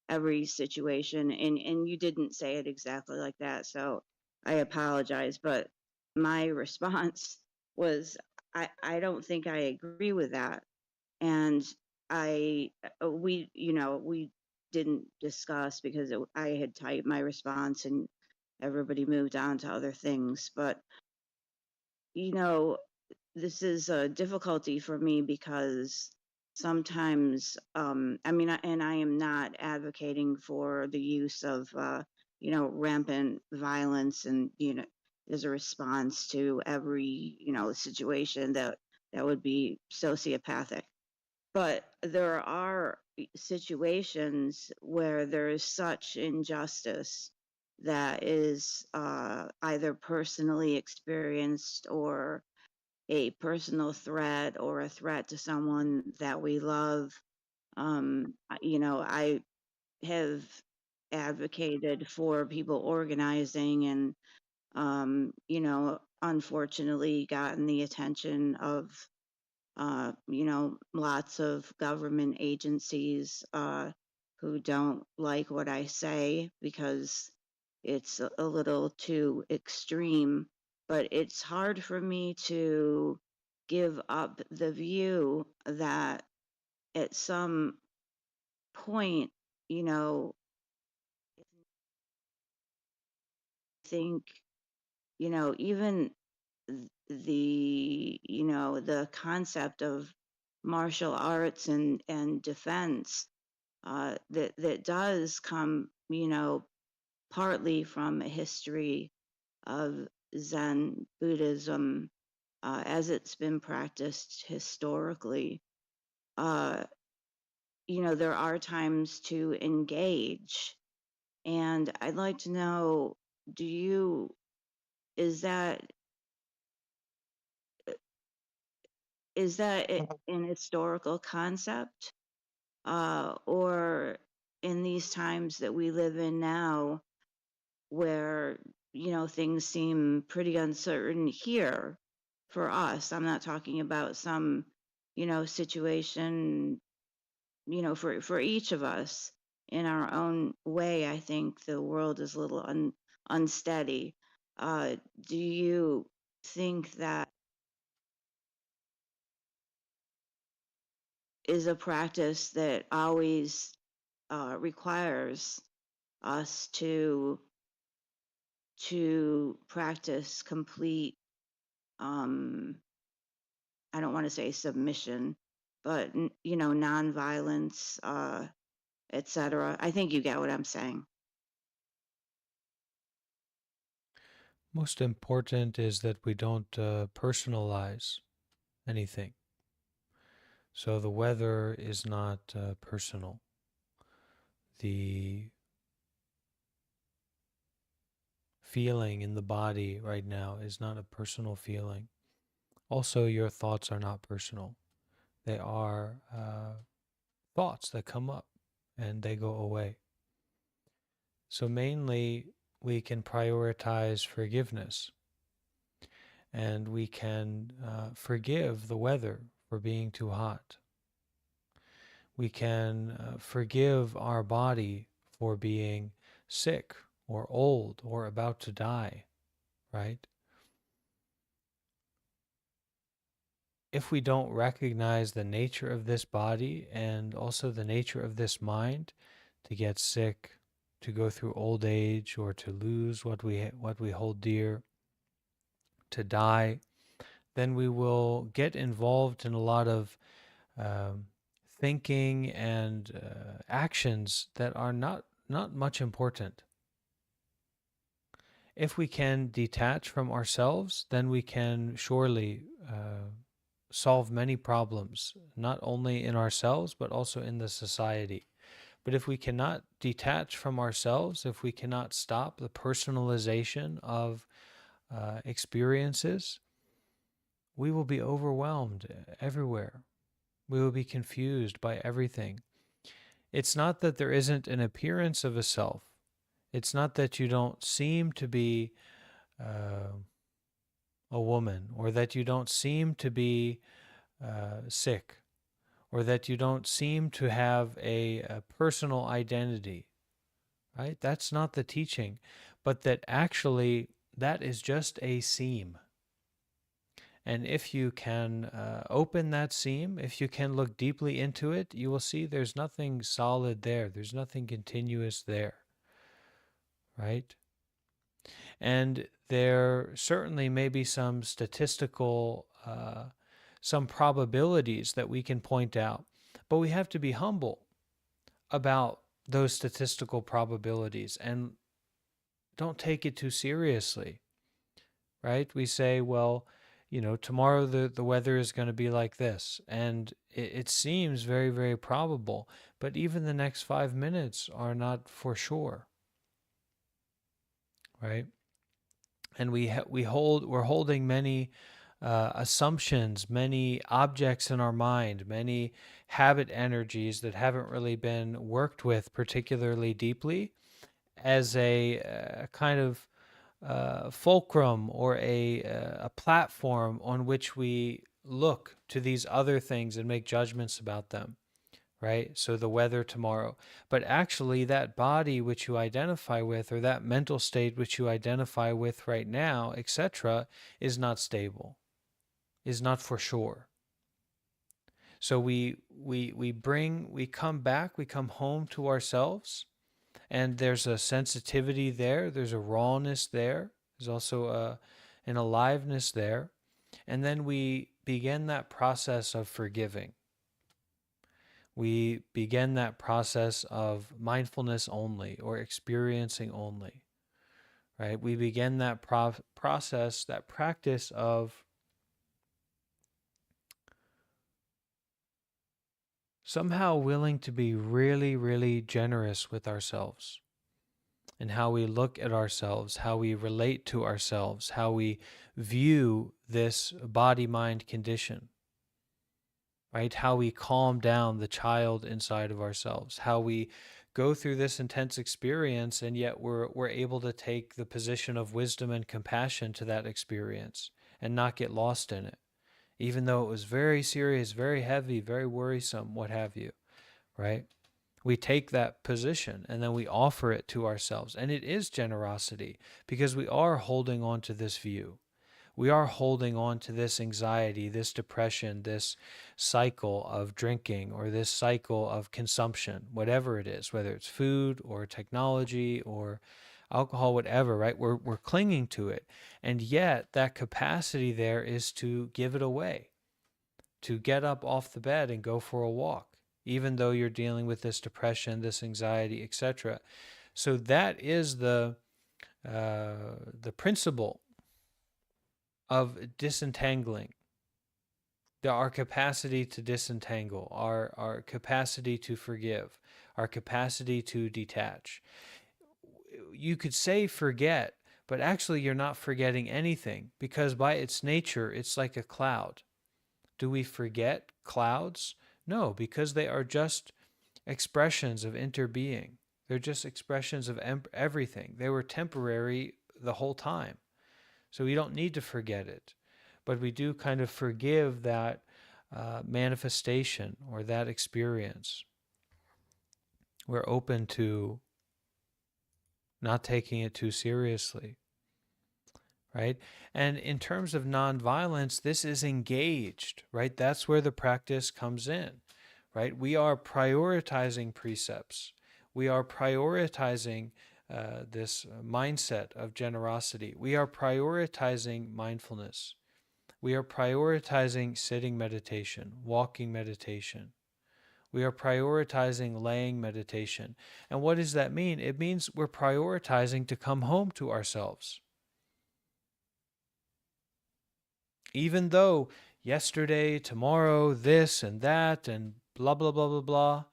every situation, and you didn't say it exactly like that, so I apologize, but my response was I don't think I agree with that. And I we didn't discuss because I had typed my response and everybody moved on to other things. But you know, this is a difficulty for me because sometimes and I am not advocating for the use of rampant violence and as a response to every situation that would be sociopathic. But there are situations where there is such injustice that is either personally experienced or a personal threat or a threat to someone that we love. I have advocated for people organizing and, unfortunately gotten the attention of lots of government agencies who don't like what I say because it's a little too extreme. But it's hard for me to give up the view that at some point, I think, even the concept of martial arts and defense that does come partly from a history of Zen Buddhism as it's been practiced historically. There are times to engage, and I'd like to know, is that an historical concept, or in these times that we live in now, where things seem pretty uncertain here for us? I'm not talking about some situation for each of us in our own way. I think the world is a little unsteady. Do you think that is a practice that always requires us to practice complete I don't want to say submission, but nonviolence, etc.? I think you get what I'm saying. Most important is that we don't personalize anything. So the weather is not personal. The feeling in the body right now is not a personal feeling. Also, your thoughts are not personal. They are thoughts that come up and they go away. So mainly we can prioritize forgiveness, and we can forgive the weather for being too hot. We can forgive our body for being sick or old or about to die, right? If we don't recognize the nature of this body and also the nature of this mind, to get sick, to go through old age, or to lose what we hold dear, to die, then we will get involved in a lot of um, thinking and actions that are not much important. If we can detach from ourselves, then we can surely solve many problems, not only in ourselves, but also in the society. But if we cannot detach from ourselves, if we cannot stop the personalization of experiences, we will be overwhelmed everywhere. We will be confused by everything. It's not that there isn't an appearance of a self. It's not that you don't seem to be a woman, or that you don't seem to be sick, or that you don't seem to have a personal identity, right? That's not the teaching, but that actually that is just a seam. And if you can open that seam, if you can look deeply into it, you will see there's nothing solid there. There's nothing continuous there, right? And there certainly may be some statistical, some probabilities that we can point out, but we have to be humble about those statistical probabilities and don't take it too seriously, right? We say, well, tomorrow the weather is going to be like this. And it seems very, very probable. But even the next 5 minutes are not for sure, right? And we're holding many assumptions, many objects in our mind, many habit energies that haven't really been worked with particularly deeply as a kind of fulcrum or a platform on which we look to these other things and make judgments about them, right? So the weather tomorrow. But actually, that body which you identify with, or that mental state which you identify with right now, etc., is not stable, is not for sure. So we come back, we come home to ourselves, and there's a sensitivity there, there's a rawness there, there's also an aliveness there, and then we begin that process of forgiving. We begin that process of mindfulness only, or experiencing only, right? We begin that process, that practice of somehow willing to be really, really generous with ourselves and how we look at ourselves, how we relate to ourselves, how we view this body-mind condition, right? How we calm down the child inside of ourselves, how we go through this intense experience and yet we're able to take the position of wisdom and compassion to that experience and not get lost in it, even though it was very serious, very heavy, very worrisome, what have you, right? We take that position and then we offer it to ourselves. And it is generosity because we are holding on to this view. We are holding on to this anxiety, this depression, this cycle of drinking or this cycle of consumption, whatever it is, whether it's food or technology or alcohol, whatever, right? We're clinging to it. And yet that capacity there is to give it away, to get up off the bed and go for a walk, even though you're dealing with this depression, this anxiety, etc. So that is the principle of disentangling, our capacity to disentangle, our capacity to forgive, our capacity to detach. You could say forget, but actually you're not forgetting anything because by its nature, it's like a cloud. Do we forget clouds? No, because they are just expressions of interbeing. They're just expressions of everything. They were temporary the whole time. So we don't need to forget it. But we do kind of forgive that manifestation or that experience. We're open to not taking it too seriously, right? And in terms of nonviolence, this is engaged, right? That's where the practice comes in, right? We are prioritizing precepts. We are prioritizing this mindset of generosity. We are prioritizing mindfulness. We are prioritizing sitting meditation, walking meditation. We are prioritizing laying meditation. And what does that mean? It means we're prioritizing to come home to ourselves. Even though yesterday, tomorrow, this and that, and blah, blah, blah, blah, blah.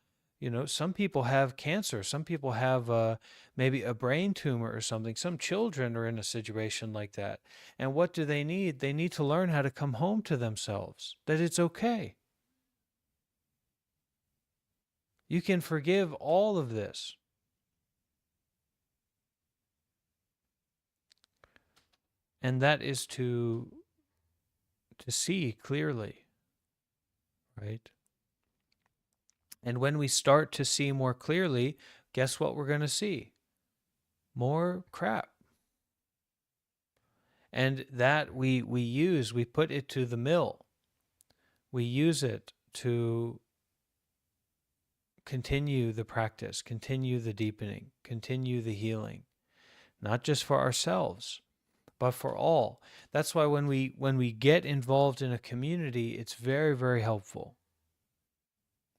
Some people have cancer. Some people have maybe a brain tumor or something. Some children are in a situation like that. And what do they need? They need to learn how to come home to themselves, that it's okay. You can forgive all of this. And that is to see clearly, right? And when we start to see more clearly, guess what we're going to see? More crap. And that we put it to the mill. We use it to continue the practice, continue the deepening, continue the healing, not just for ourselves, but for all. That's why when we get involved in a community, it's very, very helpful.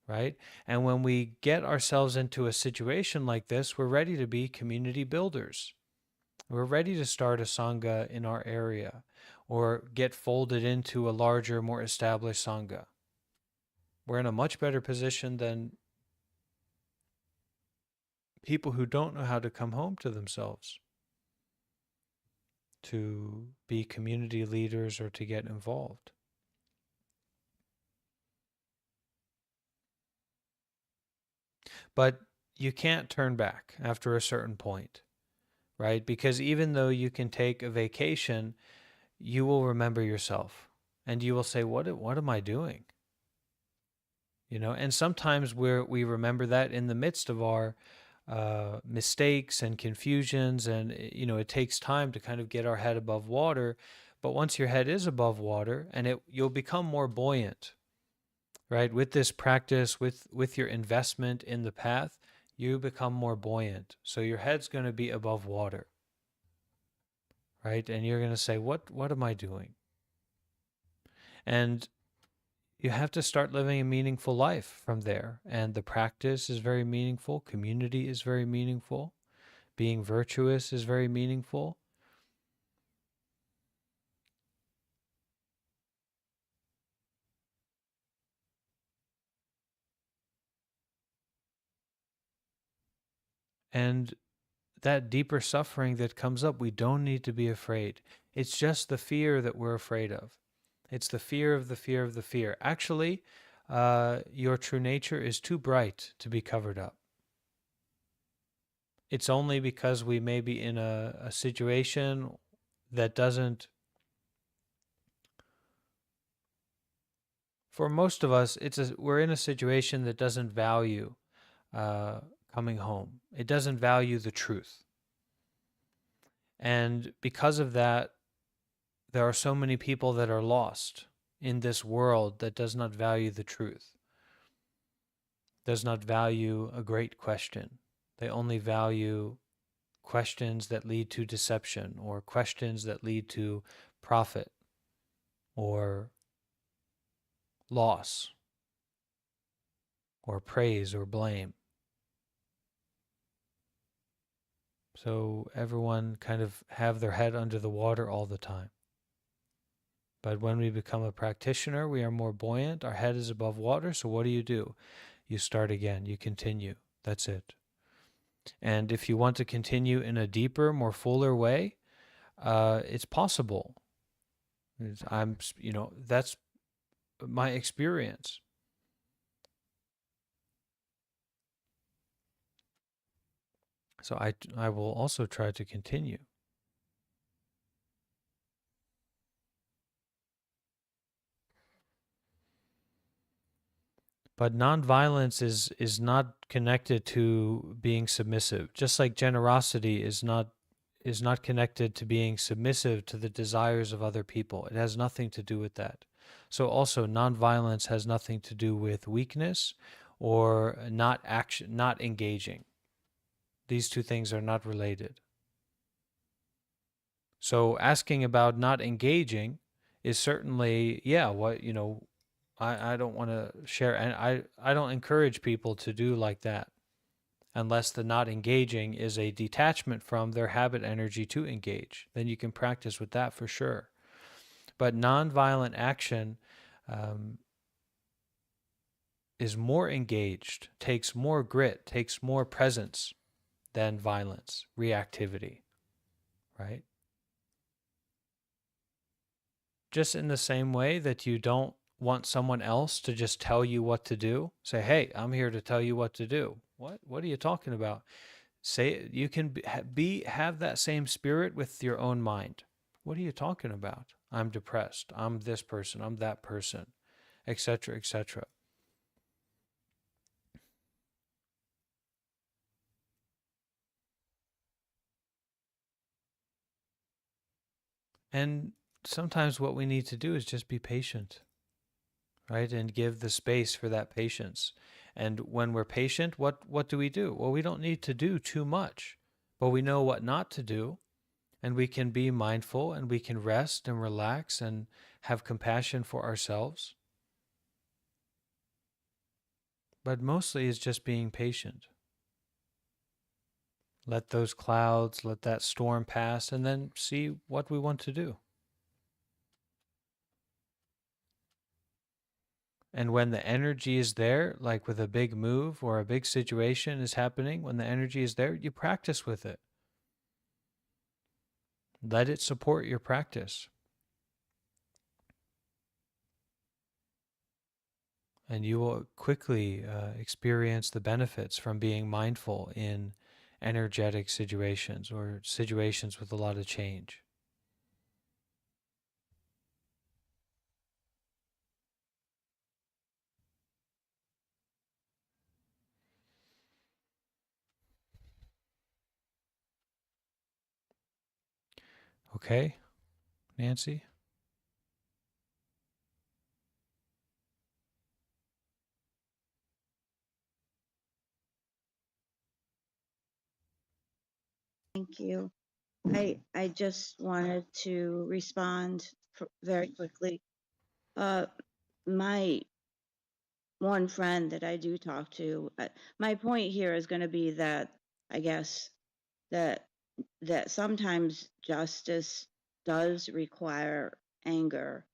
Right? And when we get ourselves into a situation like this, we're ready to be community builders. We're ready to start a sangha in our area or get folded into a larger, more established sangha. We're in a much better position than people who don't know how to come home to themselves, to be community leaders or to get involved. But you can't turn back after a certain point, right? Because even though you can take a vacation, you will remember yourself and you will say, what am I doing? And sometimes we remember that in the midst of our mistakes and confusions, and it takes time to kind of get our head above water. But once your head is above water, and you'll become more buoyant, right? With this practice, with your investment in the path, you become more buoyant. So your head's going to be above water, right? And you're going to say, what am I doing? And you have to start living a meaningful life from there. And the practice is very meaningful. Community is very meaningful. Being virtuous is very meaningful. And that deeper suffering that comes up, we don't need to be afraid. It's just the fear that we're afraid of. It's the fear of the fear of the fear. Actually, your true nature is too bright to be covered up. It's only because we may be in a situation that doesn't, for most of us, we're in a situation that doesn't value coming home. It doesn't value the truth. And because of that, there are so many people that are lost in this world that does not value the truth, does not value a great question. They only value questions that lead to deception or questions that lead to profit or loss or praise or blame. So everyone kind of have their head under the water all the time. But when we become a practitioner, we are more buoyant. Our head is above water. So what do? You start again. You continue. That's it. And if you want to continue in a deeper, more fuller way, it's possible. That's my experience. So I will also try to continue. But nonviolence is not connected to being submissive. Just like generosity is not connected to being submissive to the desires of other people. It has nothing to do with that. So also nonviolence has nothing to do with weakness or not engaging. These two things are not related. So asking about not engaging is certainly, I don't want to share, and I don't encourage people to do like that unless the not engaging is a detachment from their habit energy to engage. Then you can practice with that for sure. But nonviolent action um, is more engaged, takes more grit, takes more presence than violence, reactivity, right? Just in the same way that you don't want someone else to just tell you what to do. Say, hey, I'm here to tell you what to do. What are you talking about? Say you can have that same spirit with your own mind. What are you talking about? I'm depressed. I'm this person. I'm that person, etc., etc. And sometimes what we need to do is just be patient, right? And give the space for that patience. And when we're patient, what do we do? Well, we don't need to do too much, but we know what not to do, and we can be mindful and we can rest and relax and have compassion for ourselves. But mostly it's just being patient. Let those clouds, let that storm pass, and then see what we want to do. And when the energy is there, like with a big move or a big situation is happening, when the energy is there, you practice with it. Let it support your practice. And you will quickly experience the benefits from being mindful in energetic situations or situations with a lot of change. Okay, Nancy? Thank you. I just wanted to respond very quickly. My one friend that I do talk to, my point here is going to be that I guess that sometimes justice does require anger,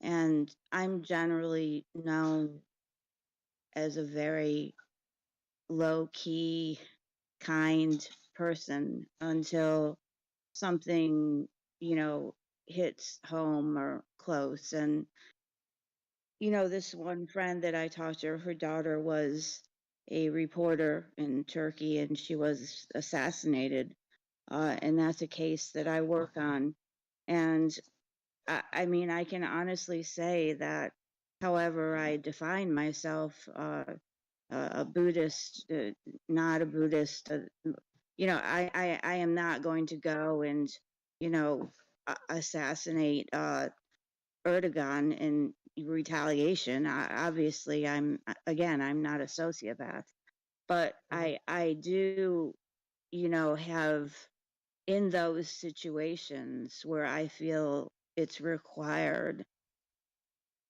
and I'm generally known as a very low key, kind person until something, hits home or close. And, this one friend that I talked to, her daughter was a reporter in Turkey and she was assassinated. And that's a case that I work on. And I mean, I can honestly say that however I define myself, a Buddhist, not a Buddhist, I am not going to go and, assassinate Erdogan in retaliation. Obviously, I'm not a sociopath, but I do, have in those situations where I feel it's required,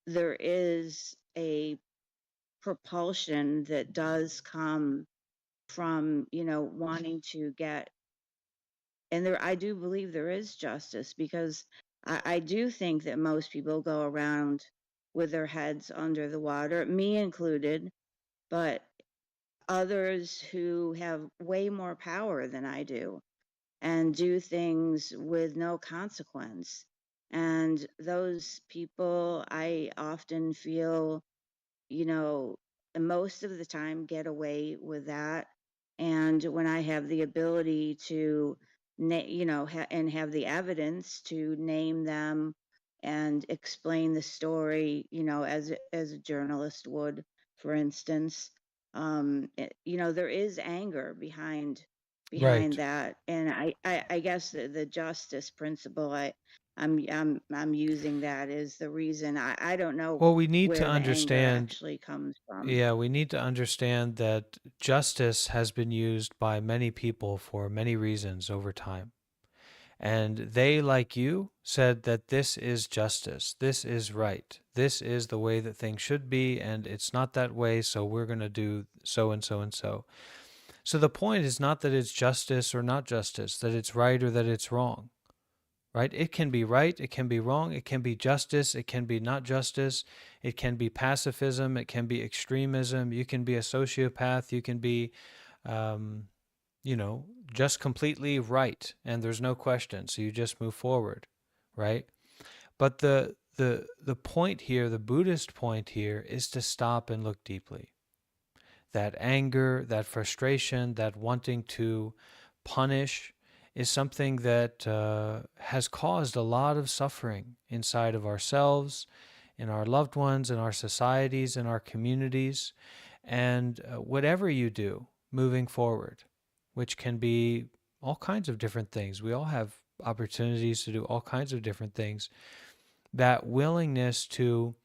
there is a propulsion that does come from, wanting to get, and there, I do believe there is justice because I do think that most people go around with their heads under the water, me included, but others who have way more power than I do and do things with no consequence. And those people, I often feel, you know, most of the time get away with that. And when I have the ability to, and have the evidence to name them and explain the story, as a journalist would, for instance, there is anger behind Right. that. And I guess the justice principle, I'm using that as the reason. I don't know Well, we need to where the anger understand, actually comes from. yeah, we need to understand that justice has been used by many people for many reasons over time. And they, like you, said that this is justice, this is right, this is the way that things should be, and it's not that way, so we're going to do so and so and so. So the point is not that it's justice or not justice, that it's right or that it's wrong, right? It can be right, it can be wrong, it can be justice, it can be not justice, it can be pacifism, it can be extremism, you can be a sociopath, you can be, just completely right, and there's no question, so you just move forward, right? But the point here, the Buddhist point here, is to stop and look deeply. That anger, that frustration, that wanting to punish is something that has caused a lot of suffering inside of ourselves, in our loved ones, in our societies, in our communities. And whatever you do moving forward, which can be all kinds of different things, we all have opportunities to do all kinds of different things, that willingness to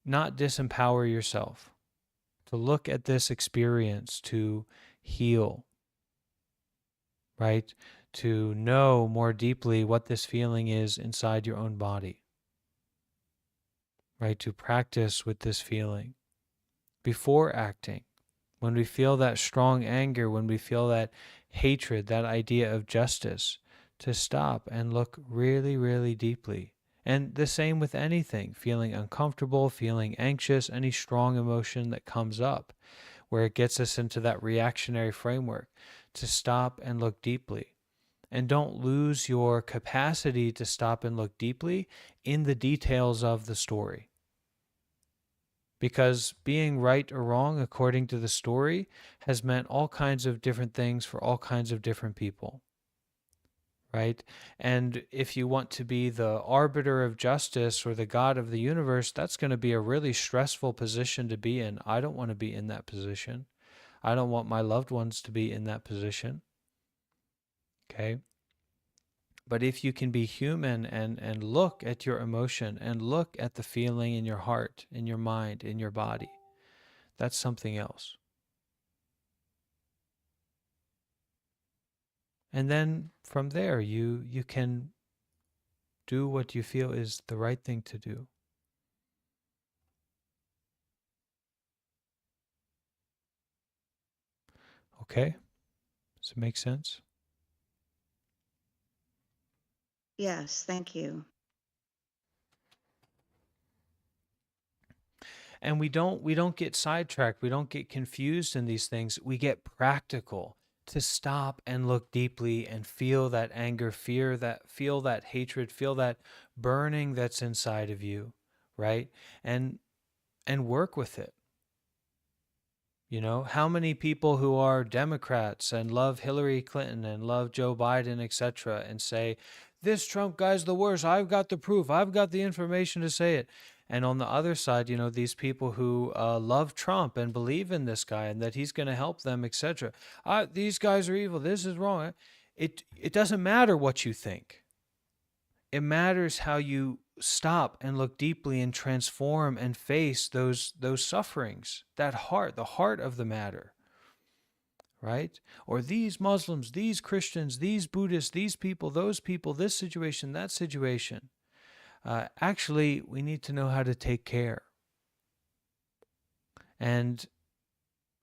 not disempower yourself, to look at this experience, to heal, right? To know more deeply what this feeling is inside your own body, right? To practice with this feeling before acting. When we feel that strong anger, when we feel that hatred, that idea of justice, to stop and look really, really deeply. And the same with anything, feeling uncomfortable, feeling anxious, any strong emotion that comes up, where it gets us into that reactionary framework, to stop and look deeply. And don't lose your capacity to stop and look deeply in the details of the story. Because being right or wrong according to the story has meant all kinds of different things for all kinds of different people, right? And if you want to be the arbiter of justice or the God of the universe, that's going to be a really stressful position to be in. I don't want to be in that position. I don't want my loved ones to be in that position. Okay? But if you can be human and look at your emotion and look at the feeling in your heart, in your mind, in your body, that's something else. And then from there, you can do what you feel is the right thing to do. Okay? Does it make sense? Yes, thank you. And we don't get sidetracked, we don't get confused in these things. We get practical to stop and look deeply and feel that anger, feel that hatred, feel that burning that's inside of you, right? And work with it. You know, how many people who are Democrats and love Hillary Clinton and love Joe Biden, etc., and say, this Trump guy's the worst. I've got the proof. I've got the information to say it. And on the other side, you know, these people who love Trump and believe in this guy and that he's going to help them, etc. These guys are evil. This is wrong. It doesn't matter what you think. It matters how you stop and look deeply and transform and face those sufferings, that heart, the heart of the matter, right? Or these Muslims, these Christians, these Buddhists, these people, those people, this situation, that situation. Actually, we need to know how to take care. And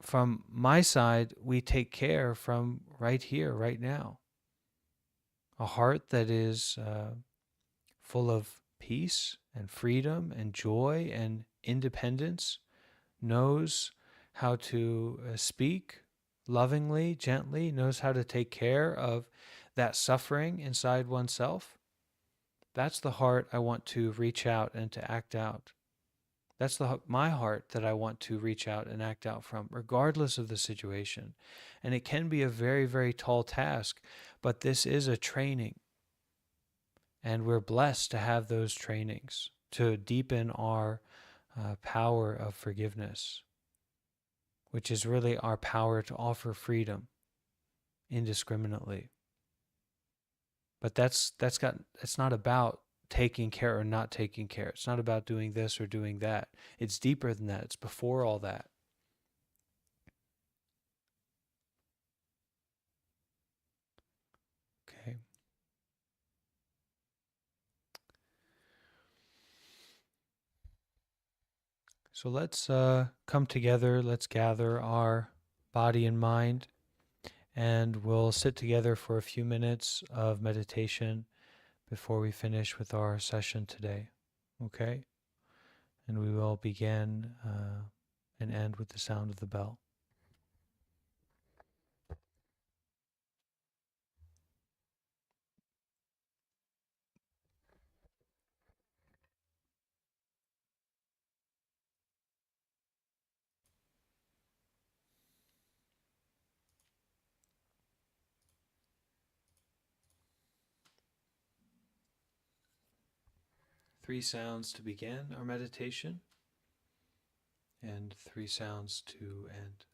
from my side, we take care from right here, right now. A heart that is full of peace and freedom and joy and independence, knows how to speak lovingly, gently, knows how to take care of that suffering inside oneself. That's the heart I want to reach out and to act out. That's my heart that I want to reach out and act out from, regardless of the situation. And it can be a very, very tall task, but this is a training. And we're blessed to have those trainings to deepen our power of forgiveness, which is really our power to offer freedom indiscriminately. But it's not about taking care or not taking care. It's not about doing this or doing that. It's deeper than that. It's before all that. Okay. So let's come together, let's gather our body and mind, and we'll sit together for a few minutes of meditation before we finish with our session today. Okay? And we will begin and end with the sound of the bell. Three sounds to begin our meditation, and three sounds to end.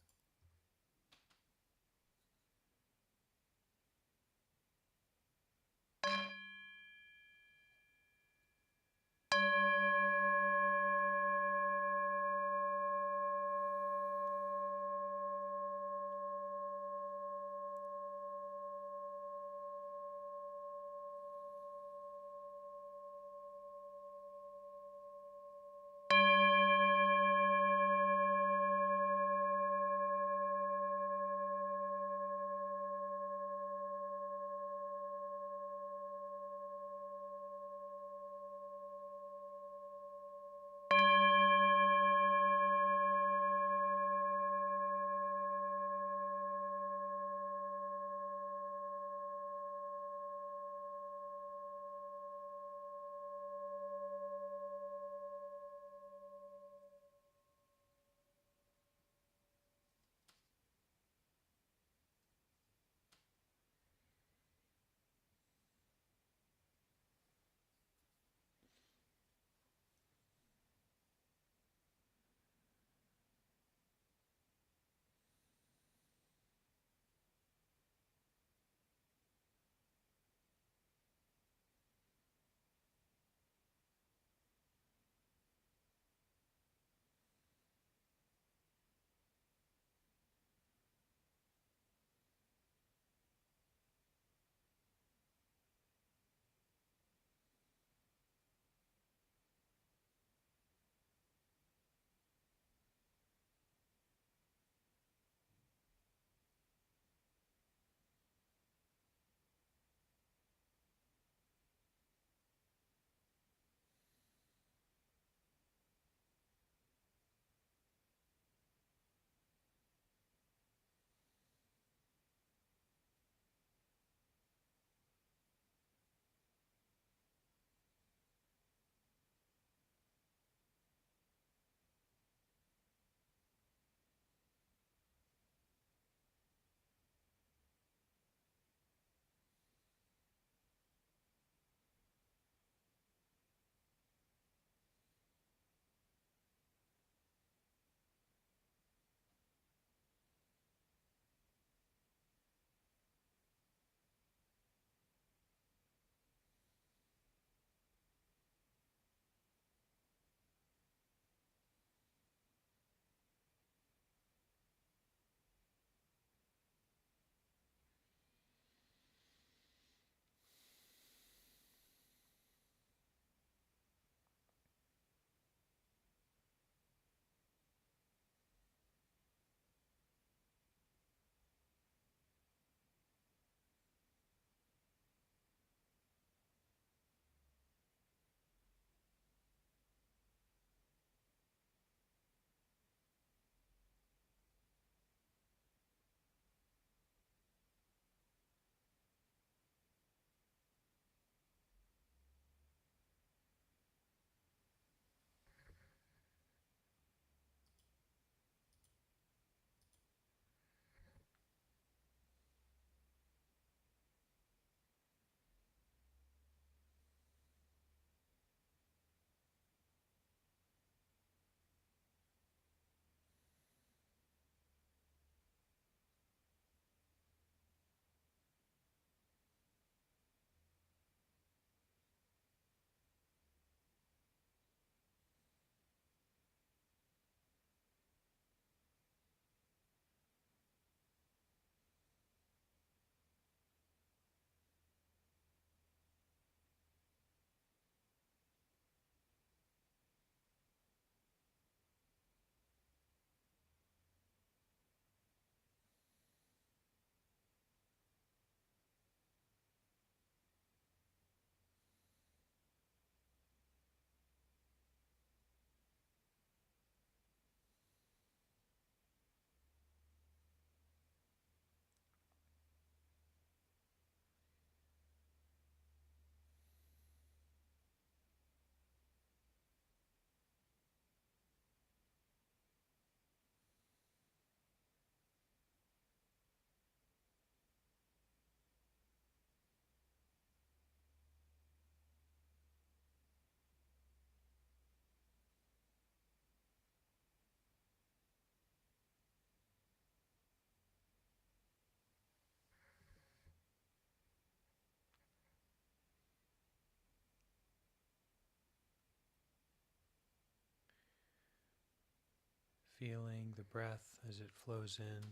feeling the breath as it flows in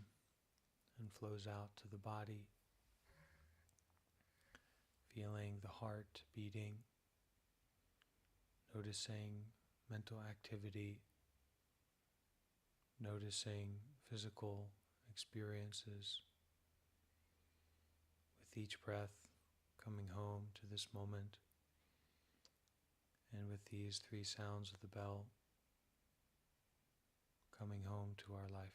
and flows out to the body, feeling the heart beating, noticing mental activity, noticing physical experiences with each breath, coming home to this moment, and with these 3 sounds of the bell, coming home to our life.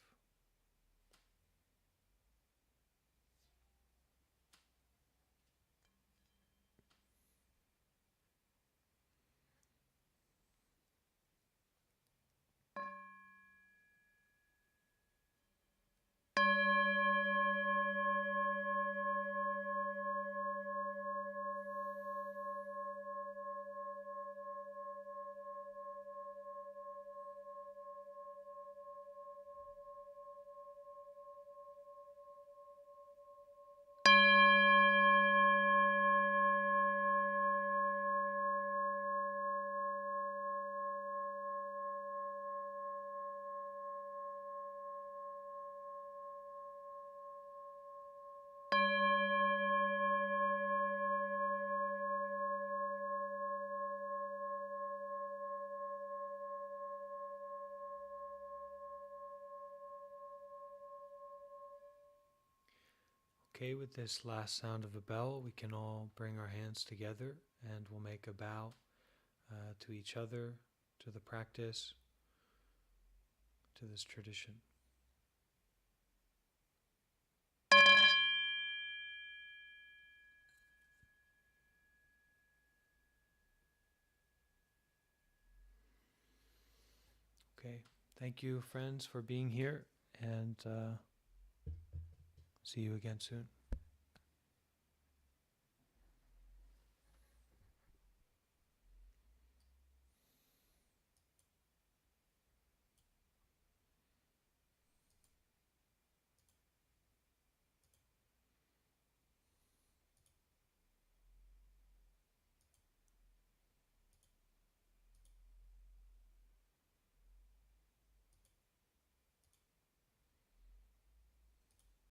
Okay, with this last sound of a bell, we can all bring our hands together and we'll make a bow to each other, to the practice, to this tradition. Okay, thank you, friends, for being here, and see you again soon.